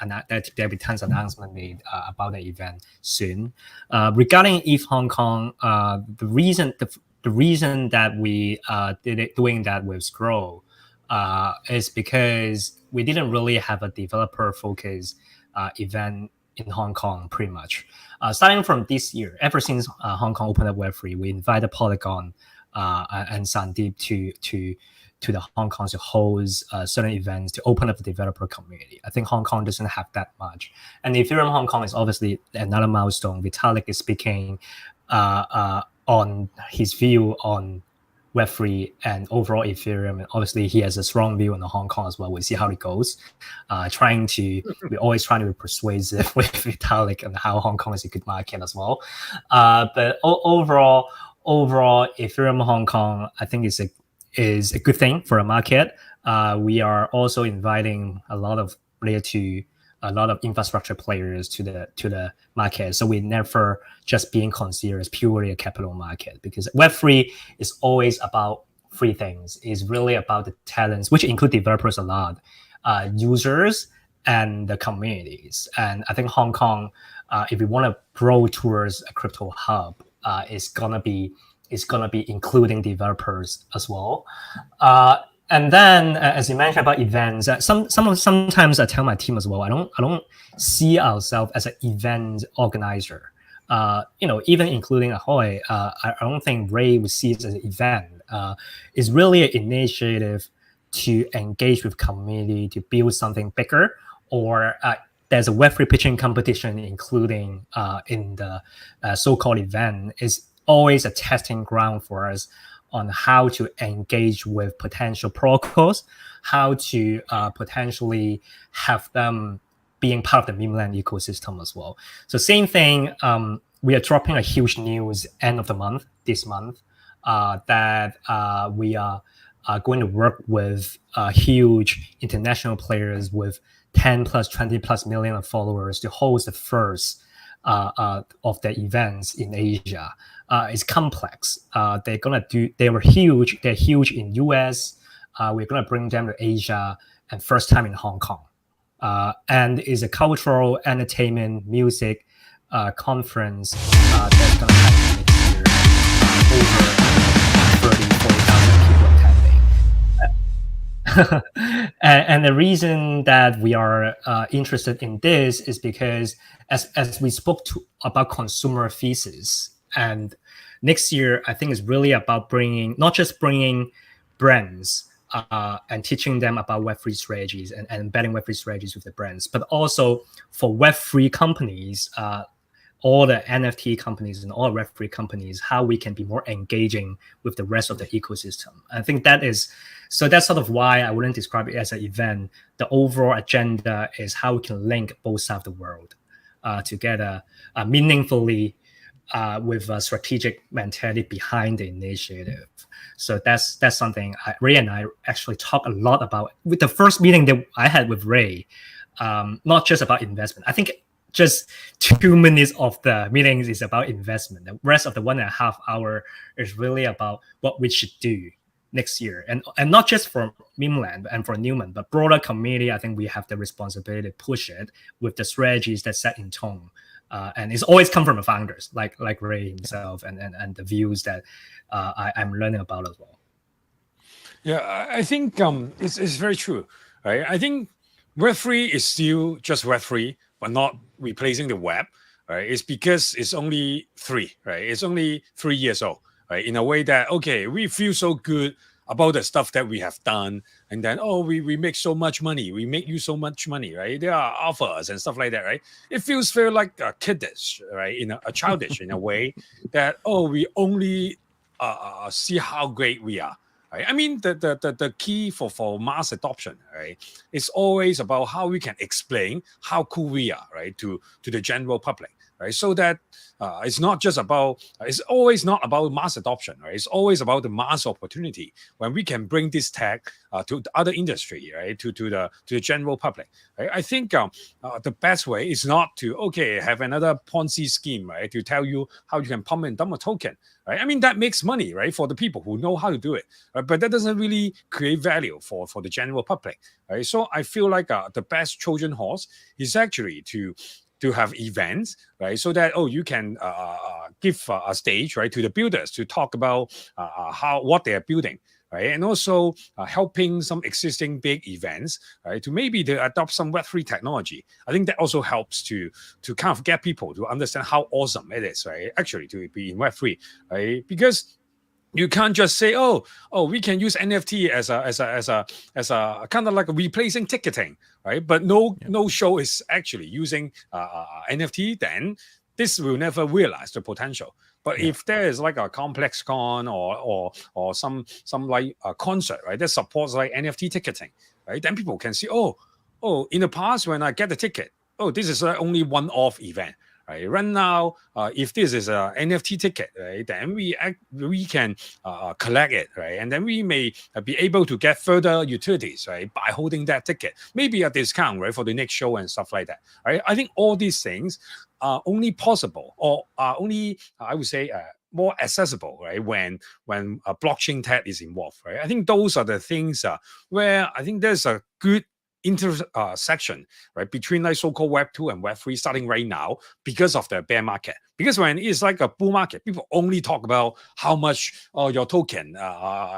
there'll be tons of announcement made about the event soon. Regarding ETH Hong Kong, the reason that we doing that with Scroll is because we didn't really have a developer focused event in Hong Kong, pretty much. Starting from this year, ever since Hong Kong opened up Web3, we invited Polygon and Sandeep to the Hong Kong to host certain events to open up the developer community. I think Hong Kong doesn't have that much. And Ethereum Hong Kong is obviously another milestone. Vitalik is speaking on his view on Web3 and overall Ethereum. And obviously, he has a strong view on the Hong Kong as well. We'll see how it goes. We're always trying to be persuasive with Vitalik and how Hong Kong is a good market as well. But overall, Ethereum Hong Kong, I think is a good thing for a market. We are also inviting a lot of infrastructure players to the market. So we never just being considered as purely a capital market, because Web3 is always about three things. It's really about the talents, which include developers a lot, users, and the communities. And I think Hong Kong, if we want to grow towards a crypto hub, is gonna be including developers as well. And then, as you mentioned about events, sometimes I tell my team as well, I don't see ourselves as an event organizer. Even including Ahoy, I don't think Ray would see it as an event. It's really an initiative to engage with community, to build something bigger, or there's a Web3 pitching competition, including in the so-called event, is always a testing ground for us on how to engage with potential protocols, how to potentially have them being part of the Memeland ecosystem as well. So same thing, we are dropping a huge news end of the month, this month, that we are going to work with huge international players with 10 plus, 20 plus million of followers to host the first of the events in Asia. It's complex. They were huge. They're huge in US. We're gonna bring them to Asia, and first time in Hong Kong. And is a cultural, entertainment, music conference that's gonna happen next year. Over 40,000 people attending. And the reason that we are interested in this is because as we spoke about consumer thesis, and next year I think is really about not just bringing brands and teaching them about Web3 strategies and embedding Web3 strategies with the brands, but also for Web3 companies, all the NFT companies and all Web3 companies, how we can be more engaging with the rest of the ecosystem. I think that's sort of why I wouldn't describe it as an event. The overall agenda is how we can link both sides of the world together meaningfully with a strategic mentality behind the initiative. So that's something Ray and I actually talk a lot about. With the first meeting that I had with Ray, not just about investment. I think just 2 minutes of the meetings is about investment. The rest of the 1.5 hours is really about what we should do next year, and not just for Memeland and for Newman, but broader community. I think we have the responsibility to push it with the strategies that set in tone. And it's always come from the founders, like Ray himself, and the views that I'm learning about as well. Yeah, I think it's very true, right? I think Web3 is still just Web3, but not replacing the web, right? It's because it's only 3, right? It's only 3 years old, right? In a way that, okay, we feel so good about the stuff that we have done, and then we make so much money, we make you so much money, right? There are offers and stuff like that, right? It feels very like kiddish, right? In a childish in a way that we only see how great we are. Right? I mean, the key for mass adoption, right, is always about how we can explain how cool we are, right, to the general public, right? So that it's not just about, it's always not about mass adoption, right? It's always about the mass opportunity when we can bring this tech to the other industry, right, to the general public. Right? I think the best way is not to have another Ponzi scheme, right, to tell you how you can pump and dump a token. Right? I mean, that makes money, right, for the people who know how to do it, right? But that doesn't really create value for the general public, right? So I feel like the best Trojan horse is actually to have events, right, so that you can give a stage, right, to the builders to talk about what they are building. Right, and also helping some existing big events, right, to maybe adopt some Web3 technology. I think that also helps to kind of get people to understand how awesome it is, right, actually to be in Web3, right? Because you can't just say, we can use NFT as a kind of like a replacing ticketing, right? But no show is actually using NFT, then this will never realize the potential. But if there is like a complex con or some like a concert, right, that supports like NFT ticketing, right, then people can see, in the past when I get the ticket, this is only one-off event. Right now, if this is a NFT ticket, right, then we can collect it, right, and then we may be able to get further utilities, right, by holding that ticket, maybe a discount, right, for the next show and stuff like that, right. I think all these things are only possible, or are only, I would say, more accessible, right, when a blockchain tech is involved, right. I think those are the things where I think there's a good intersection, right, between like so-called Web2 and Web3 starting right now because of the bear market. Because when it's like a bull market, people only talk about how much your token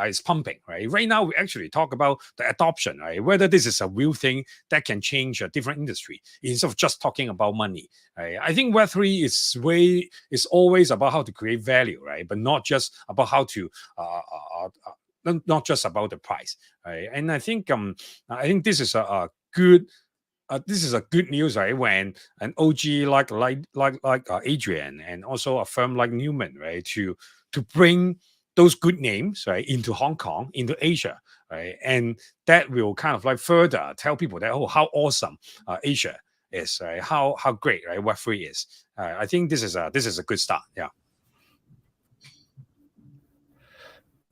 is pumping, right? Right now, we actually talk about the adoption, right? Whether this is a real thing that can change a different industry instead of just talking about money, right? I think Web3 is always about how to create value, right? But not just about how to not just about the price, right? And I think this is a good news, right? When an OG like Adrian, and also a firm like Newman, right, to bring those good names, right, into Hong Kong, into Asia, right, and that will kind of like further tell people that how awesome Asia is, right? How great, right, Web3 is. I think this is a good start. Yeah.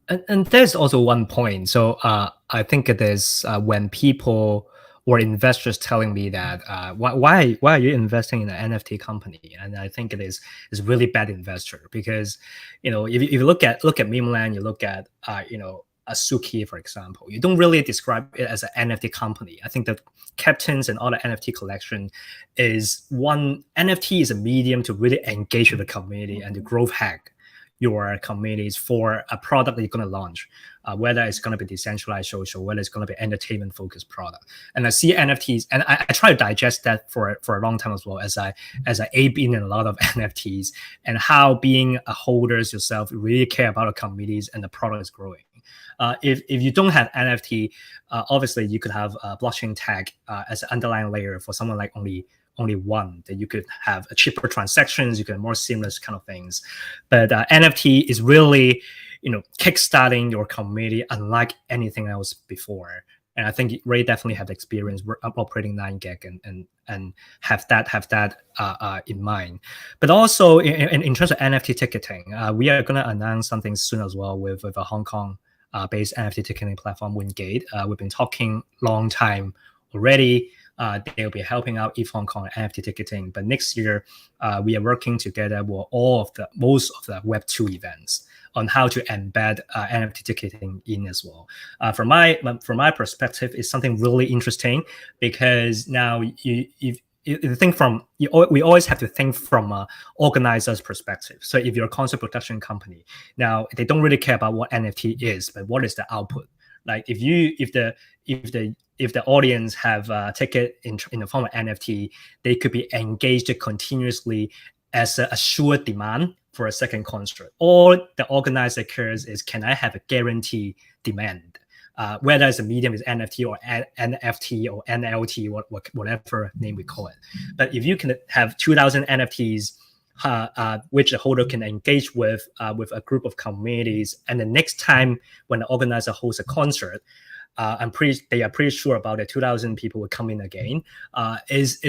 And there's also one point. So I think it is when people or investors telling me that why are you investing in an NFT company? And I think it is really bad investor, because if you look at Memeland, you look at Asuki, for example, you don't really describe it as an NFT company. I think that Captains and all the NFT collection is NFT is a medium to really engage with the community and to growth hack your communities for a product that you're going to launch, whether it's going to be decentralized social, whether it's going to be entertainment focused product. And I see NFTs, and I try to digest that for a long time as well, as I ape in a lot of NFTs, and how being a holders yourself really care about the communities and the product is growing. If you don't have NFT, obviously you could have blockchain tech as an underlying layer for someone like only only one, that you could have a cheaper transactions, you can more seamless kind of things. But NFT is really, kickstarting your community unlike anything else before. And I think Ray definitely had experience operating 9gag and have that in mind. But also in terms of NFT ticketing, we are going to announce something soon as well with a Hong Kong based NFT ticketing platform, Wingate. We've been talking long time already. They'll be helping out ETH Hong Kong NFT ticketing. But next year, we are working together with most of the Web2 events on how to embed NFT ticketing in as well. From my perspective, it's something really interesting, because now we always have to think from an organizer's perspective. So if you're a concert production company, now they don't really care about what NFT is, but what is the output. Like if the audience have a ticket in the form of NFT, they could be engaged continuously as a assured demand for a second concert. Or the organizer cares is, can I have a guarantee demand? Whether it's a medium is NFT or NFT or NLT, whatever name we call it. But if you can have 2,000 NFTs, which the holder can engage with a group of communities, and the next time when the organizer hosts a concert, they are pretty sure about it, 2,000 people will come in again. Is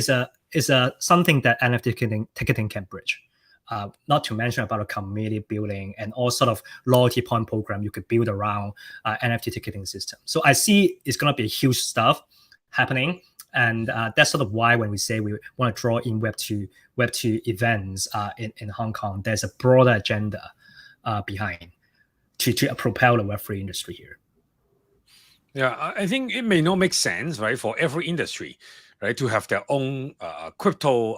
something that NFT ticketing can bridge. Not to mention about a community building and all sort of loyalty point program you could build around NFT ticketing system. So I see it's going to be huge stuff happening. And that's sort of why when we say we want to draw in Web2 events in Hong Kong, there's a broader agenda behind to propel the Web3 industry here. Yeah, I think it may not make sense, right, for every industry, right, to have their own crypto,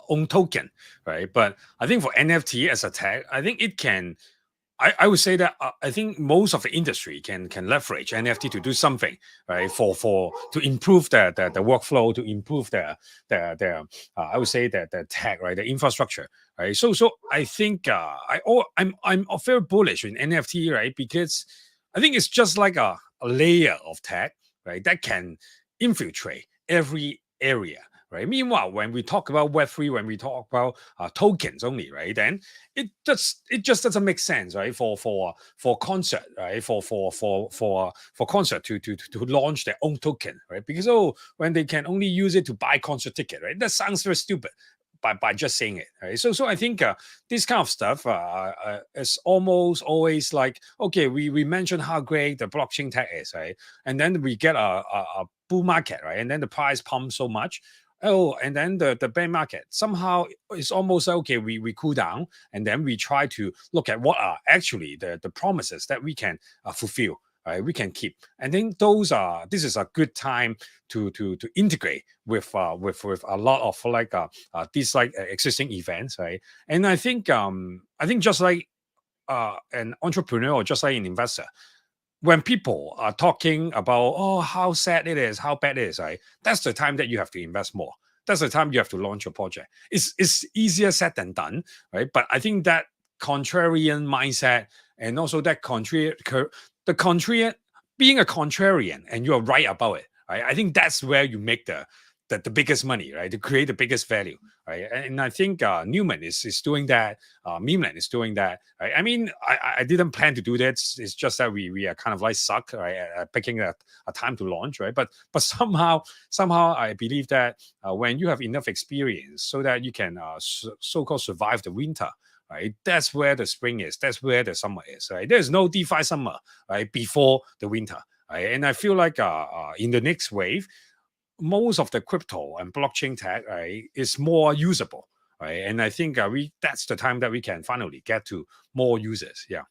own token, right? But I think for NFT as a tag, I think it can. I would say that I think most of the industry can leverage NFT to do something, right? To improve the workflow, to improve the I would say the tech, right, the infrastructure, right? So I think I'm very bullish in NFT, right? Because I think it's just like a layer of tech, right, that can infiltrate every area. Right. Meanwhile, when we talk about Web3, when we talk about tokens only, right, then it just doesn't make sense, right, for concert, right, for concert to launch their own token, right, because when they can only use it to buy concert ticket, right, that sounds very stupid by just saying it, right? So I think this kind of stuff is almost always like, okay, we mentioned how great the blockchain tech is, right, and then we get a bull market, right, and then the price pumps so much. And then the bear market somehow is almost okay. We cool down, and then we try to look at what are actually the promises that we can fulfill, right? We can keep. And then this is a good time to integrate with a lot of these existing events, right? And I think just like an entrepreneur or just like an investor, when people are talking about how sad it is, how bad it is, right? That's the time that you have to invest more. That's the time you have to launch your project. It's easier said than done, right? But I think that contrarian mindset, and also that being a contrarian, and you are right about it, right? I think that's where you make the biggest money, right? To create the biggest value, right? And I think Newman is doing that. Memeland is doing that, right? I mean, I didn't plan to do that. It's just that we are kind of like suck, right, at picking a time to launch, right? But somehow I believe that when you have enough experience, so that you can so-called survive the winter, right? That's where the spring is. That's where the summer is, right? There's no DeFi summer, right, before the winter, right? And I feel like in the next wave, most of the crypto and blockchain tech, right, is more usable, right? And I think that's the time that we can finally get to more users. Yeah.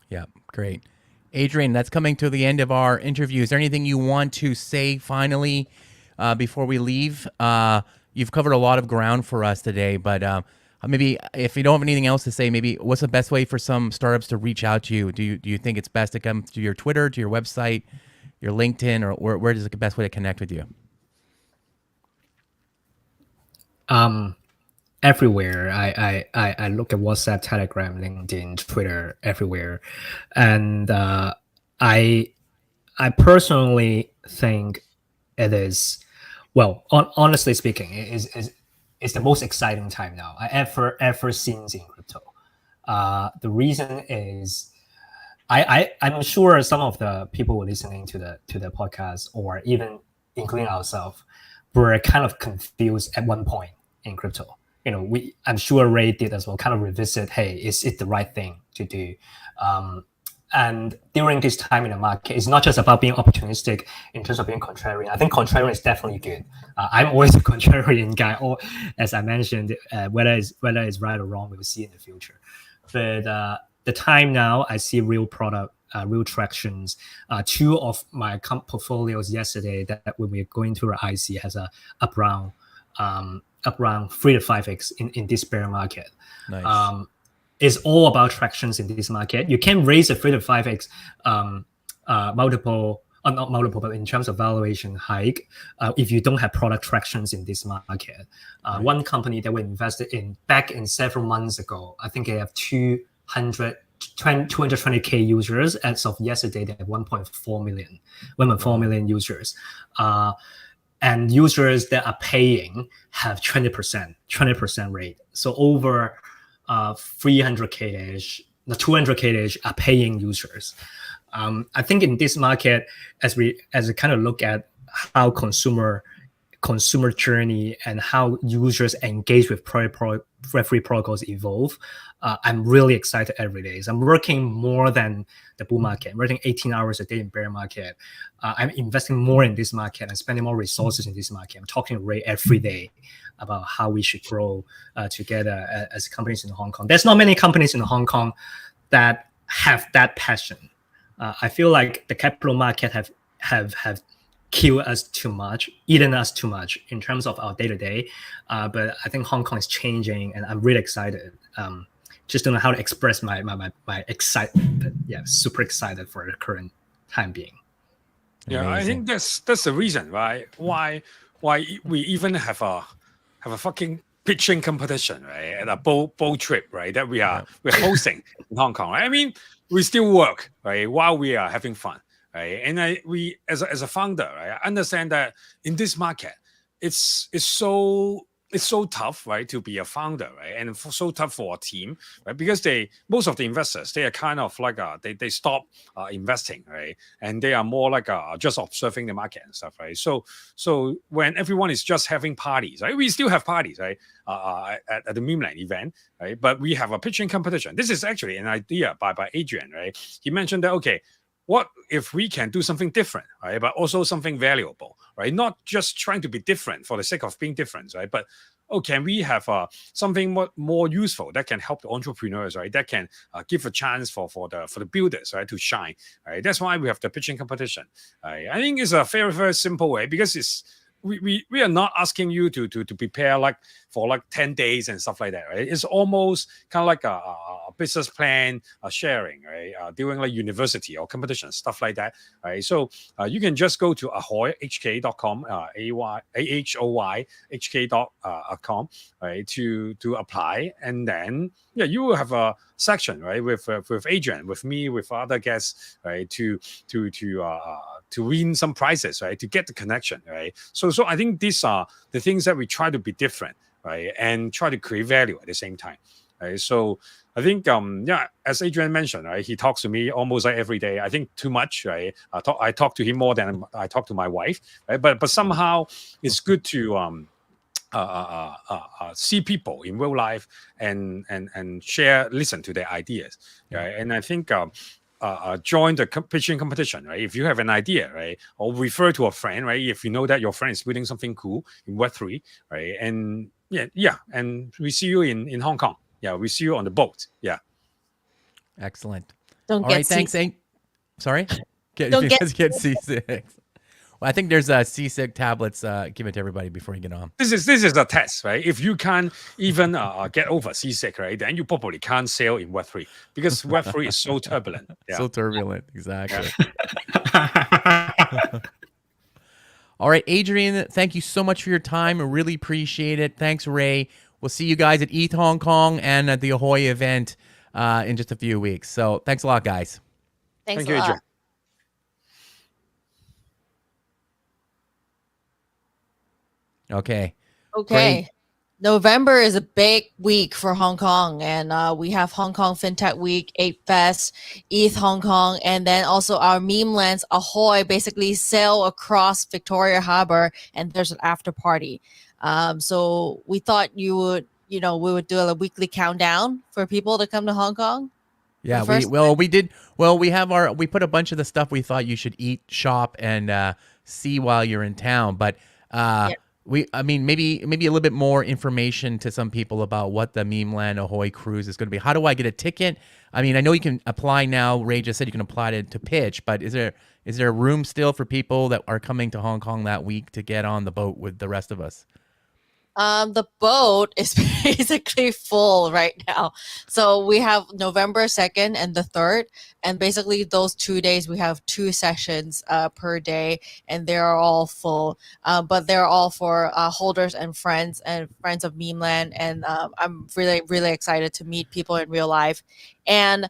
Yeah, great. Adrian, that's coming to the end of our interview. Is there anything you want to say finally before we leave? You've covered a lot of ground for us today, but maybe if you don't have anything else to say, maybe what's the best way for some startups to reach out to you? Do you think it's best to come to your Twitter, to your website, your LinkedIn, or where is the best way to connect with you? Everywhere. I look at WhatsApp, Telegram, LinkedIn, Twitter, everywhere. And I personally think it is well, honestly speaking, it's the most exciting time now I ever seen in crypto. The reason is I'm sure some of the people listening to the podcast, or even including ourselves, were kind of confused at one point in crypto. I'm sure Ray did as well, kind of revisit, hey, is it the right thing to do? And during this time in the market, it's not just about being opportunistic in terms of being contrarian. I think contrarian is definitely good. I'm always a contrarian guy, or as I mentioned, whether it's right or wrong, we will see in the future. But the time now, I see real product, real tractions. Two of my portfolios yesterday that when we're going through our IC has a up round 3 to 5x in this bear market. Nice. It's all about tractions in this market. You can raise a 3 to 5x multiple, not multiple, but in terms of valuation hike, if you don't have product tractions in this market. Right. One company that we invested in back in several months ago, I think they have 220k users. As of yesterday, they have 1.4 million users. And users that are paying have 20% rate. So over 300k-ish, the 200k-ish are paying users. I think in this market, as we kind of look at how consumer journey and how users engage with Web3 protocols evolve, I'm really excited every day. So I'm working more than the bull market. I'm working 18 hours a day in bear market. I'm investing more in this market and spending more resources in this market. I'm talking to Ray every day about how we should grow together as companies in Hong Kong. There's not many companies in Hong Kong that have that passion. I feel like the capital market have killed us too much, eaten us too much in terms of our day-to-day. But I think Hong Kong is changing, and I'm really excited. Just don't know how to express my excitement. But yeah, super excited for the current time being. Yeah, Amazing. I think that's the reason, right? Why we even have a fucking pitching competition, right? At a boat trip, right? That we're hosting in Hong Kong. Right? I mean, we still work, right? While we are having fun, right? And we as a founder, right? I understand that in this market, it's so tough, right, to be a founder, right, and so tough for a team, right, because most of the investors, they are kind of like they stop investing, right, and they are more like just observing the market and stuff, right. So when everyone is just having parties, right, we still have parties, right, at the Meme event, right, but we have a pitching competition. This is actually an idea by Adrian, right. He mentioned that, okay, what if we can do something different, right? But also something valuable, right? Not just trying to be different for the sake of being different, right? But can we have something more useful that can help the entrepreneurs, right? That can give a chance for the builders, right, to shine, right? That's why we have the pitching competition. Right? I think it's a very, very simple way, because it's we are not asking you to prepare for 10 days and stuff like that, right? It's almost kind of like a business plan sharing, right? During like university or competition, stuff like that, right? So you can just go to ahoyhk.com, ahoyhk.com, right, to apply, and then you will have a section, right, with Adrian, with me, with other guests, right, to win some prizes, right, to get the connection, right. So I think these are the things that we try to be different, right, and try to create value at the same time, right. So I think as Adrian mentioned, right, he talks to me almost like every day. I think too much, right. I talk to him more than I talk to my wife, right. But somehow it's good to see people in real life and listen to their ideas, right. And I think join the pitching competition, right? If you have an idea, right, or refer to a friend, right? If you know that your friend is building something cool in Web3, right? And and we see you in Hong Kong. Yeah, we see you on the boat. Yeah. Excellent. Don't All get right, thanks. seasick. Sorry? Don't get seasick. Well, I think there's seasick tablets. Give it to everybody before you get on. This is a test, right? If you can't even get over seasick, right, then you probably can't sail in Web3, because Web3 is so turbulent. Yeah. So turbulent, exactly. All right, Adrian, thank you so much for your time. I really appreciate it. Thanks, Ray. We'll see you guys at ETH Hong Kong and at the Ahoy event in just a few weeks. So thanks a lot, guys. Thanks Thank a you, lot. Adrian. Okay. Okay. Great. November is a big week for Hong Kong, and we have Hong Kong FinTech Week, Ape Fest, ETH Hong Kong, and then also our meme lands Ahoy basically sail across Victoria Harbour, and there's an after party. So we thought we would do a weekly countdown for people to come to Hong Kong. Yeah, the first we put a bunch of the stuff we thought you should eat, shop, and see while you're in town. But Yeah. I mean, maybe a little bit more information to some people about what the Meme Land Ahoy cruise is going to be. How do I get a ticket? I mean, I know you can apply now. Ray just said you can apply to pitch, but is there room still for people that are coming to Hong Kong that week to get on the boat with the rest of us? The boat is basically full right now. So we have November 2nd and the 3rd. And basically those 2 days, we have 2 sessions per day, and they're all full. But they're all for holders and friends of Memeland. And I'm really, really excited to meet people in real life. And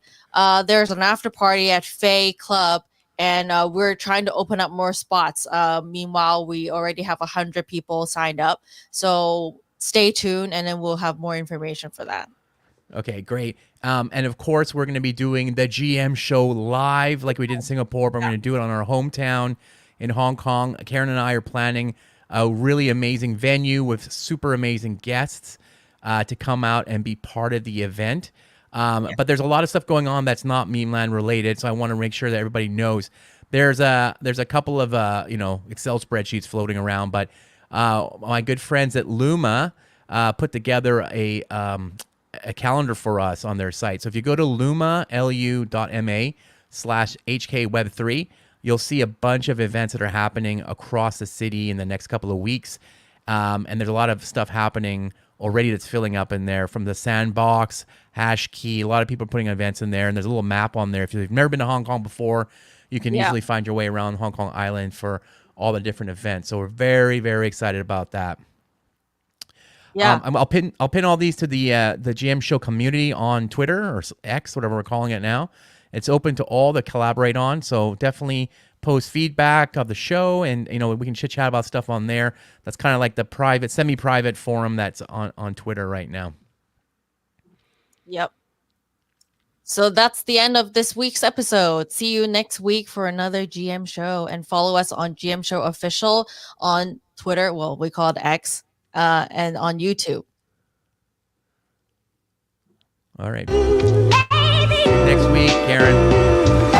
there's an after party at Faye Club, and we're trying to open up more spots. Meanwhile, we already have 100 people signed up. So stay tuned, and then we'll have more information for that. Okay, great. And of course, we're going to be doing the GM show live like we did in Singapore, but we're going to do it on our hometown in Hong Kong. Karen and I are planning a really amazing venue with super amazing guests to come out and be part of the event. But there's a lot of stuff going on that's not Memeland related, so I want to make sure that everybody knows. There's a couple of Excel spreadsheets floating around, but my good friends at Luma put together a calendar for us on their site. So if you go to luma.ma/HKWeb3, you'll see a bunch of events that are happening across the city in the next couple of weeks. And there's a lot of stuff happening already that's filling up in there, from the Sandbox, Hash Key. A lot of people are putting events in there, and there's a little map on there. If you've never been to Hong Kong before, you can easily find your way around Hong Kong Island for all the different events. So we're very, very excited about that. Yeah. I'll pin all these to the GM Show community on Twitter or X, whatever we're calling it now. It's open to all that collaborate on, so definitely post feedback of the show, and we can chit chat about stuff on there. That's kind of like the private, semi-private forum that's on Twitter right now. Yep. So that's the end of this week's episode. See you next week for another GM Show, and follow us on GM Show Official on Twitter. Well, we call it X, and on YouTube. All right. See you next week, Karen.